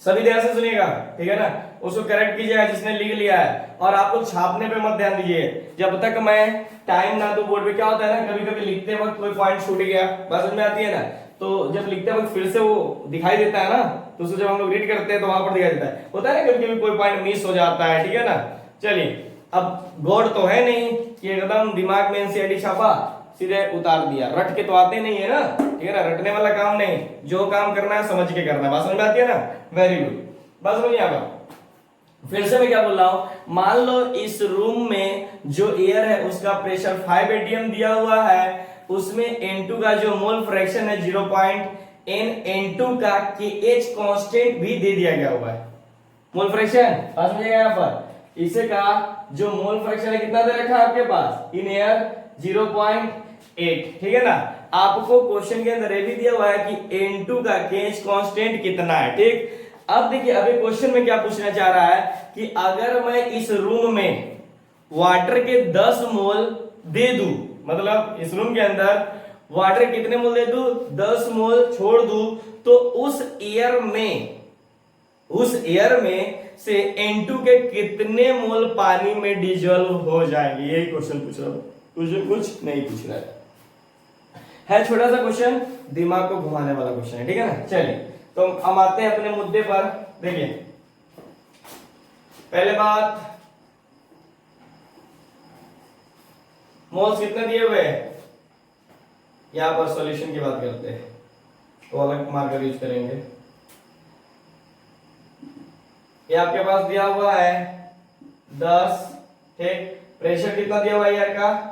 सभी ध्यान से सुनिएगा, ठीक है ना, उसको करेक्ट कीजिएगा जिसने लिख लिया है, और आप लोग छापने पे मत ध्यान दीजिए जब तक मैं टाइम ना दूं बोर्ड पे। क्या होता है ना, कभी कभी लिखते वक्त कोई पॉइंट छूट गया, बात समझ में आती है ना, तो जब लिखते वक्त फिर से वो दिखाई देता है ना, तो उसको जब हम लोग रीड करते हैं तो वहां पर दिखाई देता है, होता है ना कभी कभी कोई पॉइंट मिस हो जाता है, ठीक है ना। चलिए अब गॉड तो है नहीं कि एकदम दिमाग में एनसीईआरटी छापा सीधे उतार दिया, रट के तो आते नहीं है ना, ठीक है ना, रटने वाला काम नहीं, जो काम करना है समझ के करना है, बात समझ में आती है ना, वेरी गुड, बात समझिए। आप फिर से मैं क्या बोल रहा हूं, मान लो इस रूम में जो एयर है उसका प्रेशर 5 atm दिया हुआ है, उसमें N2 का जो मोल फ्रैक्शन है 0.n, N2 का KH कांस्टेंट भी दे दिया गया हुआ है, मोल फ्रैक्शन बात समझिएगा। यहाँ पर इसे का जो मोल फ्रैक्शन है कितना दे रखा है आपके पास इन एयर 0.8, ठीक है ना। आपको क्वेश्चन के अंदर ये भी दिया हुआ है कि N2 का KH कांस्टेंट कितना है, ठीक। अब देखिए अभी क्वेश्चन में क्या पूछना चाह रहा है कि अगर मैं इस रूम में वाटर के 10 मोल दे दूं, मतलब इस रूम के अंदर वाटर कितने मोल दे दूं, 10 मोल छोड़ दूं, तो उस एयर में से N2 के कितने मोल पानी में डिजोल्व हो जाएंगे, यही क्वेश्चन पूछ रहा हूं, कुछ नहीं पूछ रहा है छोटा सा क्वेश्चन, दिमाग को घुमाने वाला क्वेश्चन है, ठीक है ना। चलिए तो हम आते हैं अपने मुद्दे पर। देखिए पहले बात, मोल्स कितने दिए हुए हैं, यहां पर सॉल्यूशन की बात करते हैं तो अलग मार्कर यूज करेंगे। ये आपके पास दिया हुआ है 10, ठीक। प्रेशर कितना दिया हुआ है यार का,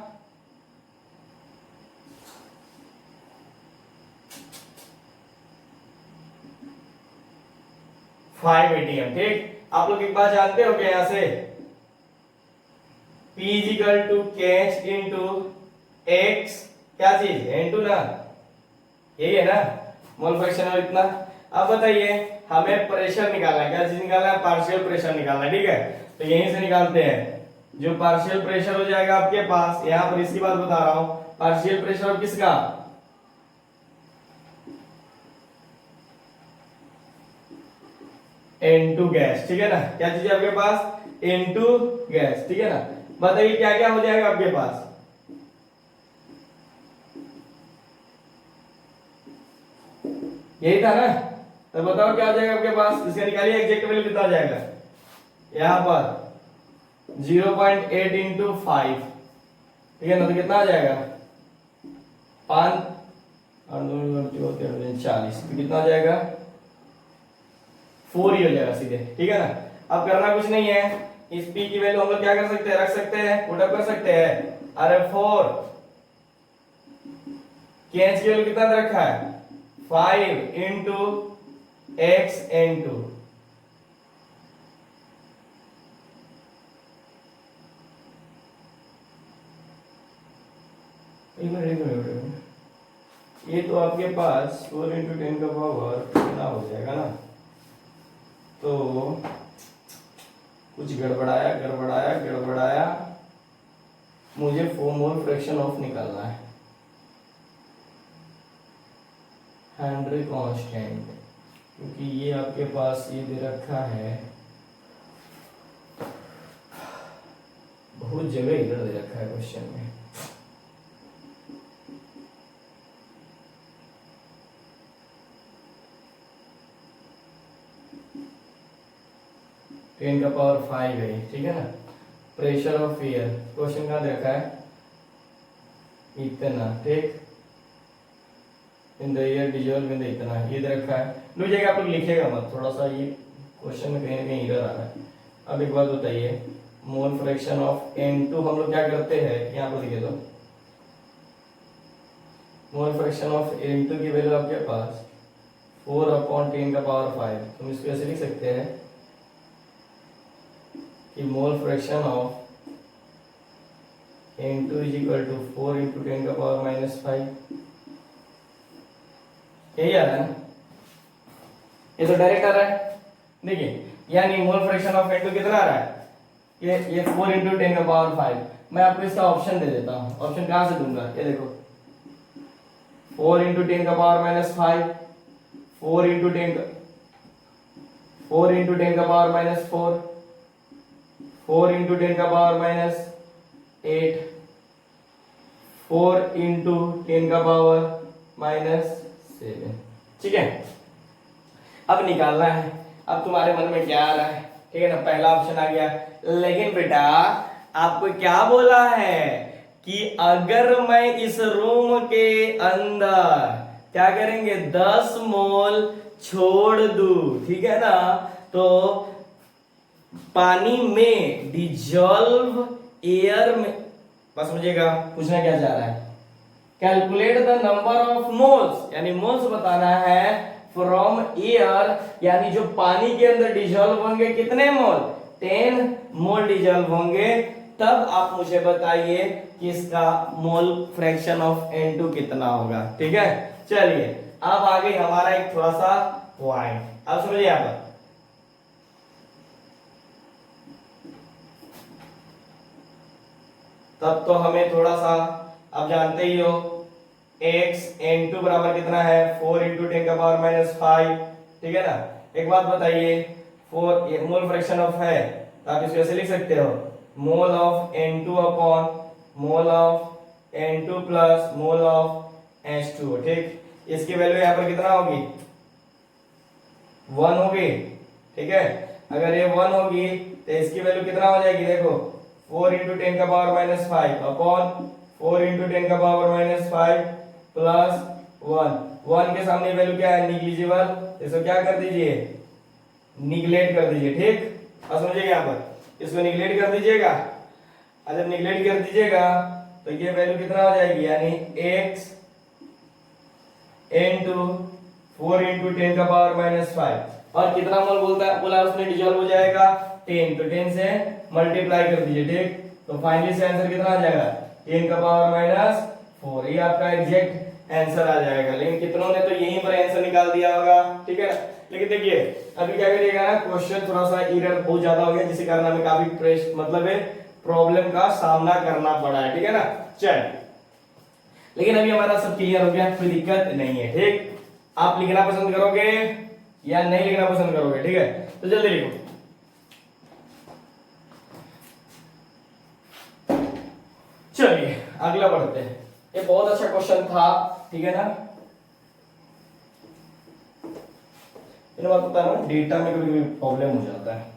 फाइव एटीएम, ठीक। आप लोग एक बात जानते हो क्या, यहां से P is equal to KH into x, क्या चीज N2 ना, यही है ना, मोल फ्रैक्शन और इतना। अब बताइए हमें प्रेशर निकालना है, क्या चीज निकालना है, पार्शियल प्रेशर निकालना है, ठीक है। तो यहीं से निकालते हैं, जो पार्शियल प्रेशर हो जाएगा आपके पास, यहां पर इसकी बात बता रहा हूं, पार्शियल प्रेशर अब किसका, N2 गैस, ठीक है ना, क्या चीज है आपके पास N2 गैस, ठीक है ना। बताइए क्या क्या हो जाएगा आपके पास, यही था ना, तो बताओ क्या हो जाएगा आपके पास, इसका निकालिए एग्जैक्ट वैल्यू कितना आ जाएगा, यहां पर 0.8 इंटू 5, ठीक है ना, तो कितना आ जाएगा 5 और 40, तो कितना आ जाएगा 4 ही हो जाएगा सीधे, ठीक है ना। अब करना कुछ नहीं है, इस p की वैल्यू हम लोग क्या कर सकते हैं, रख सकते हैं, पुट अप कर सकते हैं, अरे 4 कैच की वैल्यू कितना दे रखा है 5 इंटू एक्स N2, ये तो आपके पास 4 इंटू 10 का पावर कितना हो जाएगा ना, तो कुछ गड़बड़ाया, मुझे 4 मोल फ्रैक्शन ऑफ निकालना है, हेनरी कांस्टेंट, क्योंकि ये आपके पास ये दे रखा है, बहुत जगह इधर दे रखा है क्वेश्चन में, 10 का पावर 5 है, ठीक है ना। प्रेशर ऑफ एयर क्वेश्चन कहाँ दे रखा है, इतना, ठीक, in the air dissolve in the इतना, ये दे रखा है। लो जगह आप लोग लिखेगा मत, थोड़ा सा ये क्वेश्चन में कहीं ना कहीं एरर आ रहा है। अब एक बात बताइए, मोल फ्रैक्शन ऑफ N2 हम लोग क्या करते हैं, यहाँ पर लिखे दो, मोल फ्रैक्शन ऑफ N2 की वैल्यू आपके पास 4/10 का पावर 5। तुम इसको ऐसे लिख सकते हैं कि mole fraction of N2 is equal to 4 into 10 का पावर -5। यही आ रहा है ना, ये तो डायरेक्ट आ रहा है। देखिए यानी मोल फ्रैक्शन ऑफ N2 कितना आ रहा है, ये 4 इंटू 10 का पावर 5। मैं आपको इसका ऑप्शन दे देता हूँ। ऑप्शन कहाँ से दूंगा, ये देखो, 4 इंटू 10 का पावर -5, 4 इंटू 10 का 4 इंटू 10 का पावर -4, 4 इंटू 10 का पावर -8, 4 इंटू 10 का पावर -7। ठीक है, अब निकालना है। अब तुम्हारे मन में क्या आ रहा है, ठीक है ना, पहला ऑप्शन आ गया। लेकिन बेटा आपको क्या बोला है कि अगर मैं इस रूम के अंदर क्या करेंगे, 10 मोल छोड़ दूं, ठीक है ना, तो पानी में डिजॉल्व एयर में, बस समझिएगा पूछना क्या चाह रहा है, calculate the number of moles, यानी मोल्स बताना है फ्रॉम एयर, यानी जो पानी के अंदर डिजॉल्व होंगे कितने मोल, 10 मोल डिजॉल्व होंगे। तब आप मुझे बताइए कि इसका मोल फ्रैक्शन ऑफ N2 कितना होगा। ठीक है, चलिए अब आ गई हमारा एक थोड़ा सा पॉइंट, अब समझिए यहाँ पर। तब तो हमें थोड़ा सा, अब जानते ही हो x N2 बराबर कितना है, 4 इंटू 10 का पावर -5। ठीक है ना, एक बात बताइए, 4 मोल फ्रैक्शन ऑफ है तो आप इसको ऐसे लिख सकते हो, mole of N2 upon mole of N2 plus mole of H2। ठीक, इसकी वैल्यू यहाँ पर कितना होगी, 1 होगी। ठीक है, अगर ये 1 होगी तो इसकी वैल्यू कितना हो जाएगी, देखो 4 इंटू 10 का पावर -5 अपॉन 4 इंटू 10 का पावर -5 प्लस 1 के सामने वैल्यू क्या है, निग्लिजिबल, इसको क्या कर दीजिए, निगलेक्ट कर दीजिए। ठीक, अब समझिए यहाँ पर इसको निगलेक्ट कर दीजिएगा। जब निगलेक्ट कर दीजिएगा तो ये वैल्यू कितना हो जाएगी, यानी x इंटू 4 इंटू 10 का पावर -5 और कितना मोल बोला उसने डिजॉल्व हो जाएगा, 10, तो 10 से मल्टीप्लाई कर दीजिए। ठीक, तो फाइनली से आंसर कितना आ जाएगा, 10 का पावर -4। ये आपका एग्जैक्ट आंसर आ जाएगा। लेकिन कितनों ने तो यहीं पर आंसर निकाल दिया होगा। ठीक है, लेकिन देखिए अभी क्या करिएगा ना, क्वेश्चन थोड़ा सा एरर बहुत ज्यादा हो गया, जिसके कारण हमें काफी मतलब प्रॉब्लम का सामना करना पड़ा है। ठीक है ना, चल, लेकिन अभी हमारा सब क्लियर हो गया, कोई दिक्कत नहीं है। ठीक, आप लिखना पसंद करोगे या नहीं लिखना पसंद करोगे, ठीक है, तो जल्दी लिखो। चलिए अगला बढ़ते हैं, ये बहुत अच्छा क्वेश्चन था। ठीक है ना, इन बात पता है ना, डेटा में कभी प्रॉब्लम हो जाता है।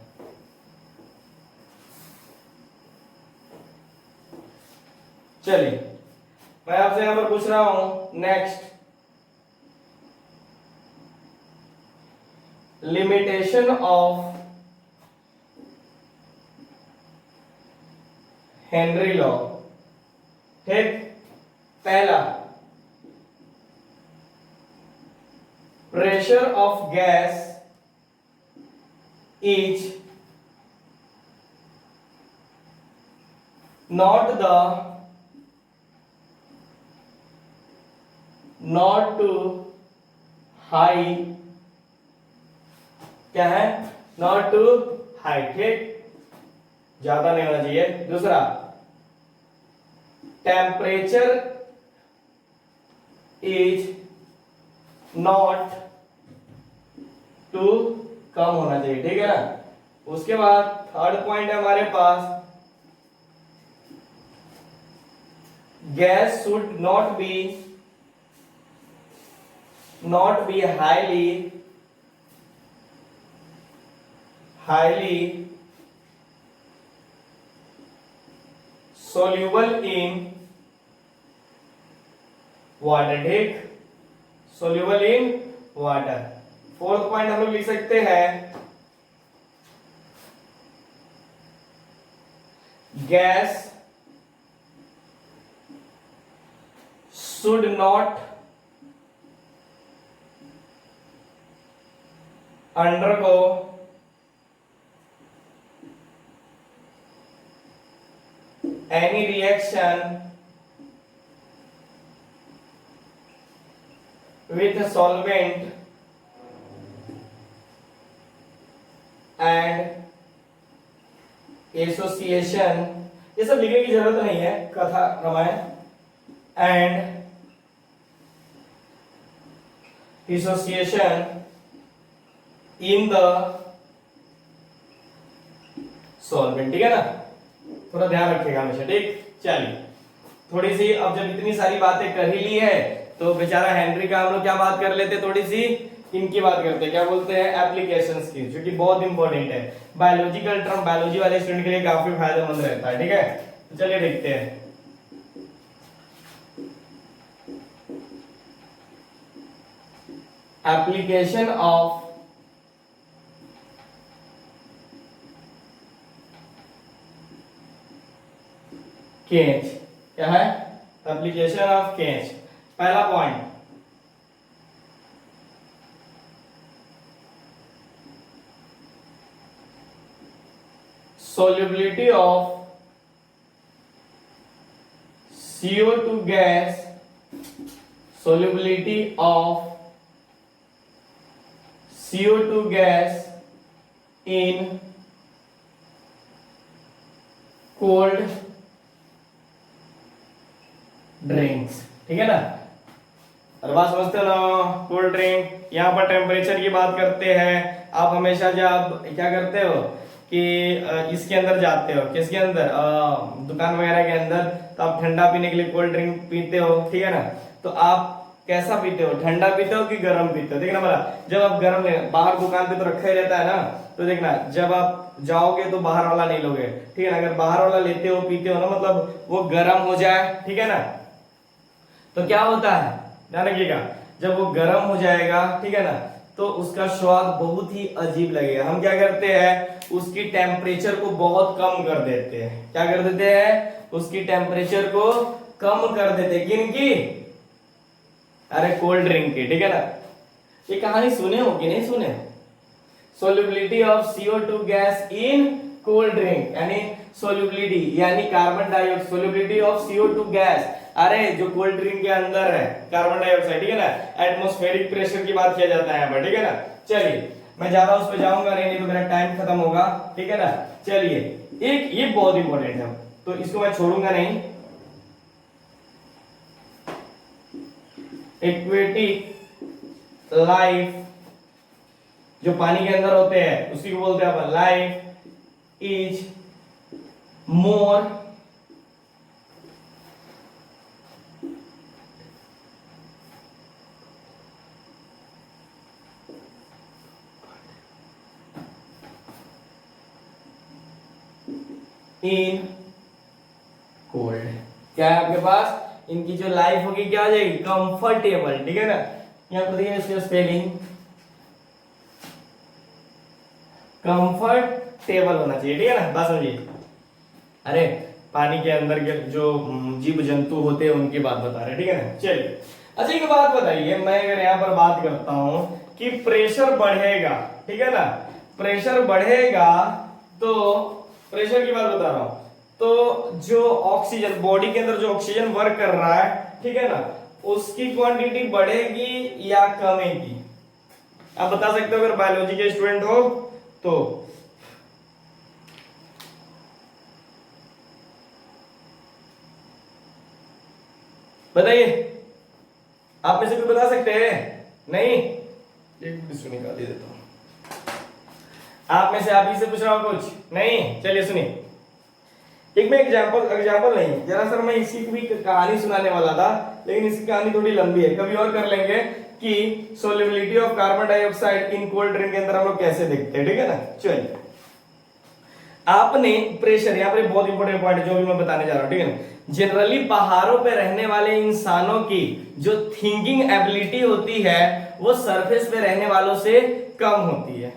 चलिए मैं आपसे यहां पर पूछ रहा हूं, next, limitation of Henry law. ठीक, पहला, pressure of gas is not too high, क्या है, नॉट टू हाई। ठीक, ज्यादा नहीं होना चाहिए। दूसरा, टेम्परेचर इज नॉट टू कम होना चाहिए। ठीक है ना, उसके बाद थर्ड पॉइंट है हमारे पास, gas should not be highly soluble in water, ठीक, soluble in water. Fourth point हम लोग लिख सकते हैं gas should not undergo any reaction with a solvent and association, ये सब लिखने की जरूरत नहीं है, कथा Ramayan, and association in the solvent, ठीक है ना, थोड़ा ध्यान रखिएगा हमेशा, ठीक। चलिए थोड़ी सी, अब जब इतनी सारी बातें कर ही ली है तो बेचारा हेनरी का हम लोग क्या बात कर लेते, थोड़ी सी इनकी बात करते हैं, क्या बोलते हैं, एप्लीकेशंस की, जो कि बहुत इंपॉर्टेंट है। बायोलॉजिकल टर्म बायोलॉजी वाले स्टूडेंट के लिए काफी फायदेमंद रहता है, ठीक है। तो चलिए देखते हैं। एप्लीकेशन ऑफ केज, क्या है, एप्लीकेशन ऑफ केज। पहला point, solubility of CO2 gas, solubility of CO2 gas in cold drinks, ठीक है ना। और बात समझते हो ना, कोल्ड ड्रिंक, यहाँ पर टेम्परेचर की बात करते हैं। आप हमेशा जब क्या करते हो कि इसके अंदर जाते हो, किसके अंदर, दुकान वगैरह के अंदर, तो आप ठंडा पीने के लिए कोल्ड ड्रिंक पीते हो, ठीक है ना। तो आप कैसा पीते हो, ठंडा पीते हो कि गर्म पीते हो, देखना बड़ा, जब आप गर्म ले, बाहर दुकान पे तो रखा ही रहता है ना, तो देखना जब आप जाओगे तो बाहर वाला नहीं लोगे, ठीक है ना। अगर बाहर वाला लेते हो पीते हो ना, मतलब वो गर्म हो जाए, ठीक है ना, तो क्या होता है, ध्यान रखिएगा, जब वो गर्म हो जाएगा, ठीक है ना, तो उसका स्वाद बहुत ही अजीब लगेगा। हम क्या करते हैं, उसकी टेम्परेचर को बहुत कम कर देते हैं, क्या कर देते हैं, उसकी टेम्परेचर को कम कर देते हैं, किनकी, अरे कोल्ड ड्रिंक की, ठीक है ना। ये कहानी सुने हो कि नहीं सुने, solubility of CO2 gas in cold drink, यानी सोल्युबिलिटी यानी carbon dioxide, solubility of CO2 gas, अरे जो कोल्ड ड्रिंक के अंदर है कार्बन डाइऑक्साइड, ठीक है ना। एटमॉस्फेरिक प्रेशर की बात किया जाता है यहाँ पर, ठीक है ना। चलिए मैं ज्यादा उस पर जाऊंगा नहीं तो मेरा टाइम खत्म होगा, ठीक है ना। चलिए एक ये बहुत इंपॉर्टेंट है, तो इसको मैं छोड़ूंगा नहीं। एक्वेटिक लाइफ, जो पानी के अंदर होते हैं उसी को बोलते हैं अपन, life is more in cold, क्या है आपके पास, इनकी जो लाइफ होगी क्या हो जाएगी, कंफर्टेबल, ठीक है ना। यहां पर देखिए इसका स्पेलिंग, कंफर्टेबल होना चाहिए, ठीक है ना, बात समझिए। अरे पानी के अंदर के जो जीव जंतु होते हैं उनकी बात बता रहे हैं, ठीक है ना। चलिए अच्छा एक बात बताइए, मैं अगर यहाँ पर बात करता हूं कि प्रेशर बढ़ेगा, ठीक है ना, प्रेशर बढ़ेगा, तो प्रेशर की बात बता रहा हूं, तो जो ऑक्सीजन बॉडी के अंदर जो ऑक्सीजन वर्क कर रहा है, ठीक है ना, उसकी क्वांटिटी बढ़ेगी या कमेगी, आप बता सकते हो अगर बायोलॉजी के स्टूडेंट हो तो। बताइए, आप में से कोई बता सकते हैं, नहीं, एक इसको निकाल देता हूं, आप में से आप ही से पूछ रहा हूं कुछ, नहीं, चलिए सुनिए। एक मैं एग्जांपल नहीं, जरा सर मैं इसी की भी कहानी सुनाने वाला था, लेकिन इसकी कहानी थोड़ी लंबी है, कभी और कर लेंगे कि solubility of carbon dioxide in cold drink के अंदर हम लोग कैसे देखते हैं, ठीक है ना। चलिए आपने प्रेशर, यहाँ पे बहुत इंपॉर्टेंट पॉइंट है जो भी मैं बताने जा रहा हूँ, ठीक है ना। जनरली पहाड़ों पे रहने वाले इंसानों की जो थिंकिंग एबिलिटी होती है वो सरफेस पे रहने वालों से कम होती है।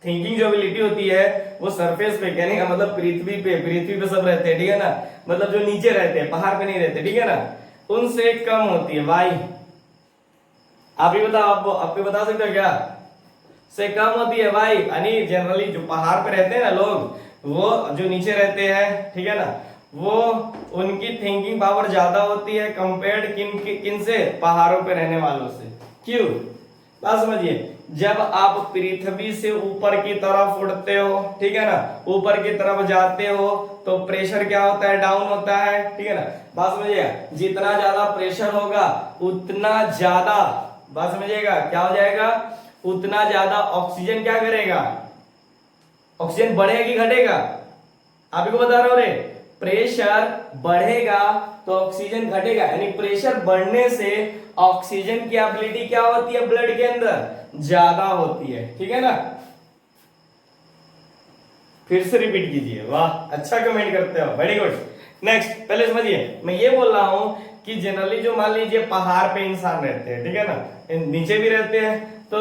थिंकिंग जो एबिलिटी होती है वो सरफेस पे, कहने का मतलब पृथ्वी पे सब रहते हैं, ठीक है ना, मतलब जो नीचे रहते हैं, पहाड़ पे नहीं रहते, ठीक है ना, उनसे कम होती है। वाई आप ही बताओ, आपको बता सकते हो क्या? से कम होती है भाई। यानी जनरली जो पहाड़ पे रहते हैं ना लोग, वो जो नीचे रहते हैं, ठीक है ना, वो उनकी थिंकिंग पावर ज्यादा होती है कंपेयर्ड किन से? पहाड़ों पे रहने वालों से। क्यों? बात समझिए, जब आप पृथ्वी से ऊपर की तरफ उड़ते हो, ठीक है ना, ऊपर की तरफ जाते हो तो प्रेशर क्या होता है? डाउन होता है, ठीक है ना। बात समझिएगा, जितना ज्यादा प्रेशर होगा उतना ज्यादा, बात समझिएगा, क्या हो जाएगा? उतना ज्यादा ऑक्सीजन क्या करेगा? ऑक्सीजन बढ़ेगा कि घटेगा? आप ही को बता रहा हूं रे, प्रेशर बढ़ेगा तो ऑक्सीजन घटेगा, यानी प्रेशर बढ़ने से ऑक्सीजन की एबिलिटी क्या होती है ब्लड के अंदर? ज्यादा होती है, ठीक है ना। फिर से रिपीट कीजिए, वाह अच्छा कमेंट करते हो, वेरी गुड। नेक्स्ट, पहले समझिए, मैं ये बोल रहा हूं कि जनरली जो मान लीजिए पहाड़ पे इंसान रहते हैं, ठीक है ना, नीचे भी रहते हैं, तो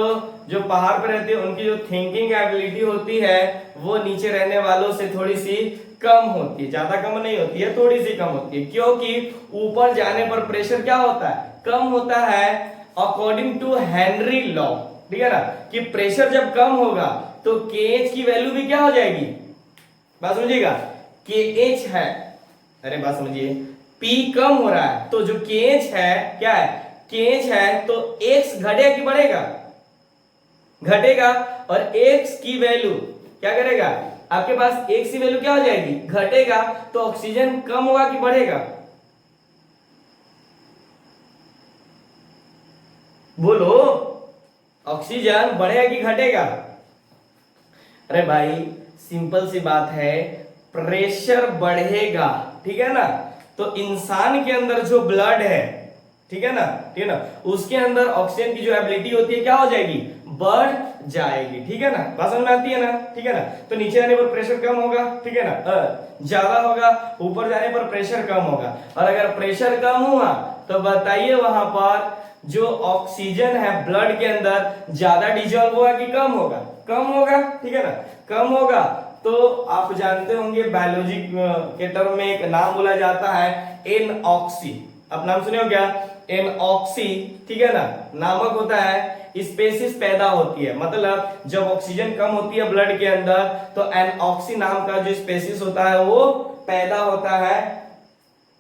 जो पहाड़ पे रहते हैं उनकी जो थिंकिंग एबिलिटी होती है वो नीचे रहने वालों से थोड़ी सी कम होती है, ज्यादा कम नहीं होती है, थोड़ी सी कम होती है, क्योंकि ऊपर जाने पर प्रेशर क्या होता है? कम होता है, अकॉर्डिंग टू हेनरी लॉ, ठीक है ना, कि प्रेशर जब कम होगा तो केएच की वैल्यू भी क्या हो जाएगी? बात समझिएगा, केएच है, अरे बात समझिए, पी कम हो रहा है तो जो केएच है क्या है? केएच है तो एक्स घटेगा कि बढ़ेगा? घटेगा, और एक्स की वैल्यू क्या करेगा? आपके पास एक्स की वैल्यू क्या हो जाएगी? घटेगा, तो ऑक्सीजन कम होगा कि बढ़ेगा? बोलो, ऑक्सीजन बढ़ेगा कि घटेगा? अरे भाई सिंपल सी बात है, प्रेशर बढ़ेगा, ठीक है ना, तो इंसान के अंदर जो ब्लड है, ठीक है ना, ठीक है ना, उसके अंदर ऑक्सीजन की जो एबिलिटी होती है क्या हो जाएगी? बढ़ जाएगी, ठीक है ना, बात समझ में आती है ना, ठीक है ना। तो नीचे आने पर प्रेशर कम होगा, ठीक है ना, ज्यादा होगा, ऊपर जाने पर प्रेशर कम होगा, और अगर प्रेशर कम हुआ तो बताइए वहां पर जो ऑक्सीजन है ब्लड के अंदर ज्यादा डिजॉल्व होगा कि कम होगा? कम होगा, ठीक है ना, कम होगा। तो आप जानते होंगे बायोलॉजी के टर्म में एक नाम बोला जाता है एनऑक्सी, आप नाम सुने हो क्या? एनऑक्सी, ठीक है ना, नामक होता है, स्पेसिस पैदा होती है, मतलब जब ऑक्सीजन कम होती है ब्लड के अंदर तो एनऑक्सी नाम का जो स्पेसिस होता है वो पैदा होता है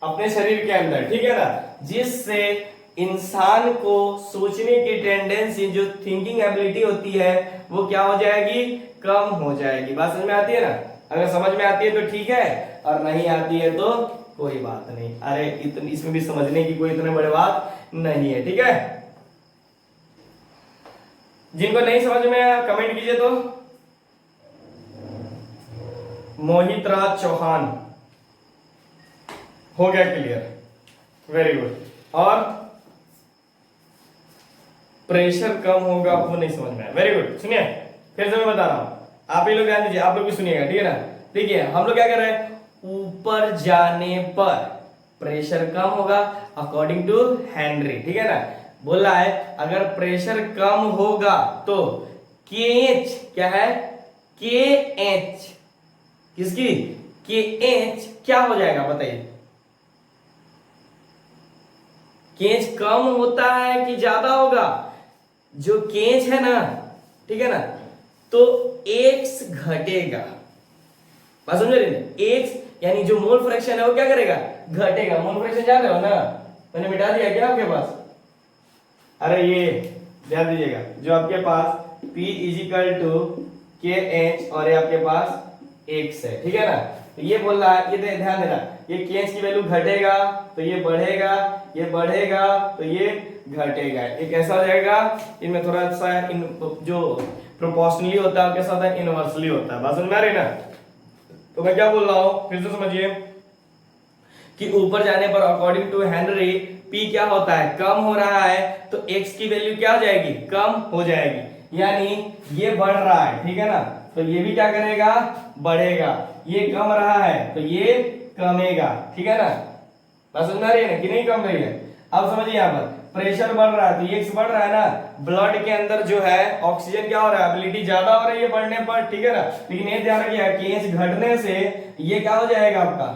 अपने शरीर के अंदर, ठीक है ना, जिससे इंसान को सोचने की टेंडेंसी, जो थिंकिंग एबिलिटी होती है वो क्या हो जाएगी? कम हो जाएगी। बात समझ में आती है ना? अगर समझ में आती है तो ठीक है, और नहीं आती है तो कोई बात नहीं, अरे इसमें भी समझने की कोई इतने बड़े बात नहीं है, ठीक है। जिनको नहीं समझ में आया कमेंट कीजिए। तो मोहित राज चौहान, हो गया क्लियर, वेरी गुड। और प्रेशर कम होगा वो नहीं समझ में आया, वेरी गुड। सुनिए फिर से मैं बता रहा हूं, आप ही लोग ध्यान दीजिए, आप लोग भी सुनिएगा, ठीक है ना। देखिए हम लोग क्या कर रहे हैं, ऊपर जाने पर प्रेशर कम होगा अकॉर्डिंग टू हेनरी, ठीक है ना, बोला है अगर प्रेशर कम होगा तो केएच क्या है? केएच किसकी? केएच क्या हो जाएगा बताइए? केएच कम होता है कि ज्यादा होगा? जो केएच है ना, ठीक है ना, तो एक्स घटेगा, बात समझ रहे हैं? एक्स यानी जो मोल फ्रैक्शन है वो क्या करेगा? घटेगा। मोल फ्रैक्शन जान रहे हो ना, मैंने मिटा दिया क्या आपके पास? अरे ये ध्यान दीजिएगा, जो आपके पास P इजिकल टू के एच और ये आपके पास एक्स है, ठीक है ना, तो ये बोल रहा है, ये ध्यान देना, ये के एच की वैल्यू घटेगा तो ये बढ़ेगा, ये बढ़ेगा तो ये घटेगा, ये कैसा हो जाएगा? इनमें थोड़ा सा जो प्रोपोर्शनली होता है कैसा होता है? इनवर्सली होता है। बात समझ में आ रही ना? तो मैं क्या बोल रहा हूं फिर से समझिए कि ऊपर जाने पर अकॉर्डिंग टू हेनरी P क्या होता है? कम हो रहा है तो X की वैल्यू क्या हो जाएगी? कम हो जाएगी, यानी ये बढ़ रहा है, ठीक है ना, तो ये भी क्या करेगा, बढ़ेगा। ये कम रहा है तो ये कमेगा, ठीक है ना। बात समझ में आ रही है ना कि नहीं कम रही है। अब समझिए यहाँ पर प्रेशर बढ़ रहा है तो ये x बढ़ रहा है ना, ब्लड के अंदर जो है ऑक्सीजन क्या हो रहा है, एबिलिटी ज्यादा हो रही है बढ़ने पर, ठीक है ना। लेकिन ये ध्यान रखिए कि h घटने से ये क्या हो जाएगा आपका,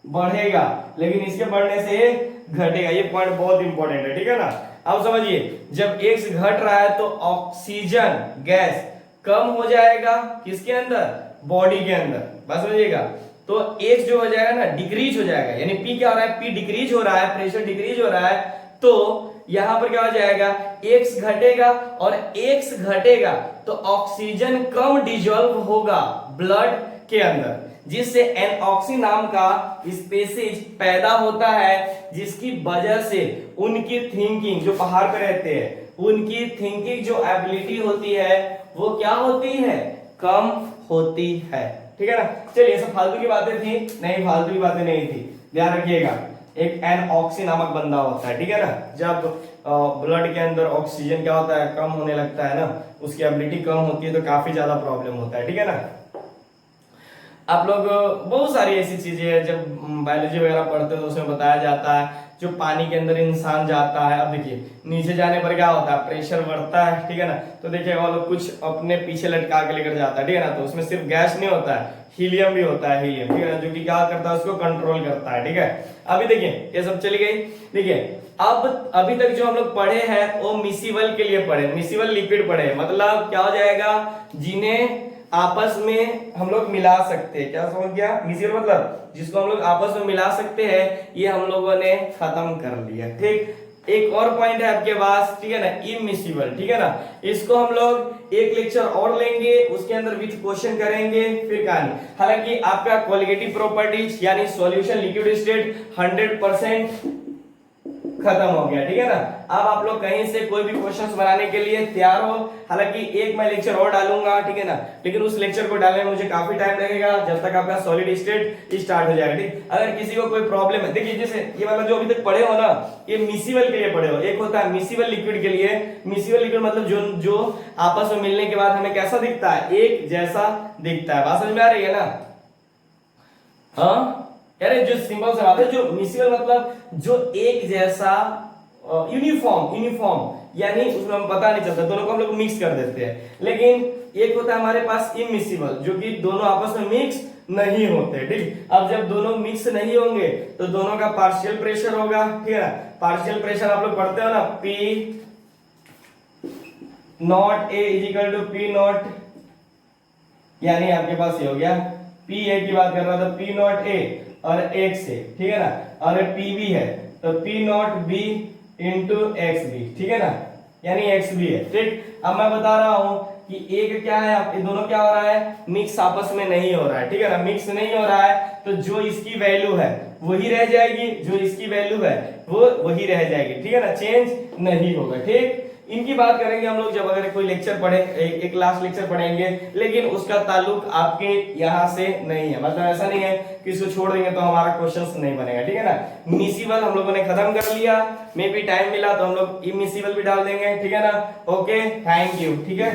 बढ़ेगा, लेकिन इसके बढ़ने से घटेगा। ये पॉइंट बहुत इंपॉर्टेंट है, ठीक है ना। अब समझिए जब x घट रहा है तो ऑक्सीजन गैस कम हो जाएगा किसके अंदर, बॉडी के अंदर। बात समझिएगा। तो x जो हो जाएगा ना डिक्रीज हो जाएगा, यानी p क्या हो रहा है, p डिक्रीज हो रहा है, प्रेशर डिक्रीज हो रहा है, तो यहां पर क्या हो जाएगा, x घटेगा, और x घटेगा तो ऑक्सीजन कम डिजोल्व होगा ब्लड के अंदर, जिससे एनऑक्सी नाम का स्पीशीज पैदा होता है, जिसकी वजह से उनकी थिंकिंग, जो पहाड़ पे रहते हैं उनकी थिंकिंग जो एबिलिटी होती है वो क्या होती है, कम होती है, ठीक है ना। चलिए सब फालतू की बातें थी, नहीं फालतू की बातें नहीं थी, ध्यान रखिएगा। एक एनऑक्सी नामक बंदा होता है, ठीक है ना। जब ब्लड के अंदर ऑक्सीजन क्या होता है, कम होने लगता है ना, उसकी एबिलिटी कम होती है तो काफी ज्यादा प्रॉब्लम होता है, ठीक है ना। आप लोग बहुत सारी ऐसी चीजें हैं, जब बायोलॉजी वगैरह पढ़ते हो तो उसमें बताया जाता है, जो पानी के अंदर इंसान जाता है, अब देखिए नीचे जाने पर क्या होता है, प्रेशर बढ़ता है, ठीक है ना। तो देखिए वो लोग कुछ अपने पीछे लटका के लेकर जाता है, ठीक है ना। तो उसमें सिर्फ गैस नहीं होता है, हीलियम भी होता है, हीलियम, ठीक है ना, जो कि क्या करता है, उसको कंट्रोल करता है, ठीक है। अभी देखिए ये सब चली गई। देखिए अब अभी तक जो हम लोग पढ़े हैं वो मिसिबल के लिए पढ़े, मिसिबल लिक्विड पढ़े, मतलब क्या हो जाएगा, जिन्हें आपस में हम लोग मिला सकते हैं। क्या समझ गया, मिसिबल मतलब जिसको हम लोग आपस में मिला सकते हैं, ये हम लोगों ने खत्म कर लिया, ठीक। एक और पॉइंट है आपके पास, ठीक है ना, इमिसिबल, ठीक है ना। इसको हम लोग एक लेक्चर और लेंगे, उसके अंदर विथ क्वेश्चन करेंगे, फिर कहानी। हालांकि आपका कोलिगेटिव प्रॉपर्टीज यानी सॉल्यूशन लिक्विड स्टेट 100% खत्म हो गया, ठीक है ना। अब आप लोग कहीं से कोई भी क्वेश्चंस बनाने के लिए तैयार हो। हालांकि एक मैं लेक्चर और डालूंगा, ठीक है ना, लेकिन उस लेक्चर को डालने में मुझे काफी टाइम लगेगा, जब तक आपका सॉलिड स्टेट स्टार्ट हो जाएगा, ठीक। अगर किसी को कोई प्रॉब्लम है, देखिए जैसे ये वाला जो अभी तक पढ़े हो ना, ये मिसिबल के लिए पढ़े हो। एक होता है मिसिबल लिक्विड के लिए, मिसिबल लिक्विड मतलब जो आपस में मिलने के बाद हमें कैसा दिखता है, एक जैसा दिखता है। बात समझ में आ रही है ना। हाँ यार जो सिंपल सा बात है, जो मिसिबल मतलब जो एक जैसा, यूनिफॉर्म यानी उसमें हम पता नहीं चलता, दोनों को हम लोग मिक्स कर देते हैं। लेकिन एक होता है हमारे पास इमिसिबल, जो कि दोनों आपस में मिक्स नहीं होते, ठीक। अब जब दोनों मिक्स नहीं होंगे तो दोनों का पार्शियल प्रेशर होगा, ठीक है ना। पार्शियल प्रेशर आप लोग पढ़ते हो ना, P not A is equal to P not, यानी आपके पास ये हो गया, P A की बात कर रहा था, P नॉट A और x से, ठीक है ना, और P भी है तो P not B into x B, ठीक है ना, यानी एक्स भी है, ठीक। अब मैं बता रहा हूं कि एक क्या है, ये दोनों क्या हो रहा है, मिक्स आपस में नहीं हो रहा है, ठीक है ना, मिक्स नहीं हो रहा है, तो जो इसकी वैल्यू है वही रह जाएगी, जो इसकी वैल्यू है वो वही रह जाएगी, ठीक है ना, चेंज नहीं होगा, ठीक। इनकी बात करेंगे हम लोग जब अगर कोई लेक्चर पढ़े, एक लास्ट लेक्चर पढ़ेंगे, लेकिन उसका ताल्लुक आपके यहाँ से नहीं है, मतलब ऐसा नहीं है कि इसको छोड़ देंगे तो हमारा क्वेश्चंस नहीं बनेगा, ठीक है ना। मिसिबल हम लोगों ने खत्म कर लिया, मे भी टाइम मिला तो हम लोग इमिसिबल भी डाल देंगे, ठीक है ना। ओके थैंक यू, ठीक है।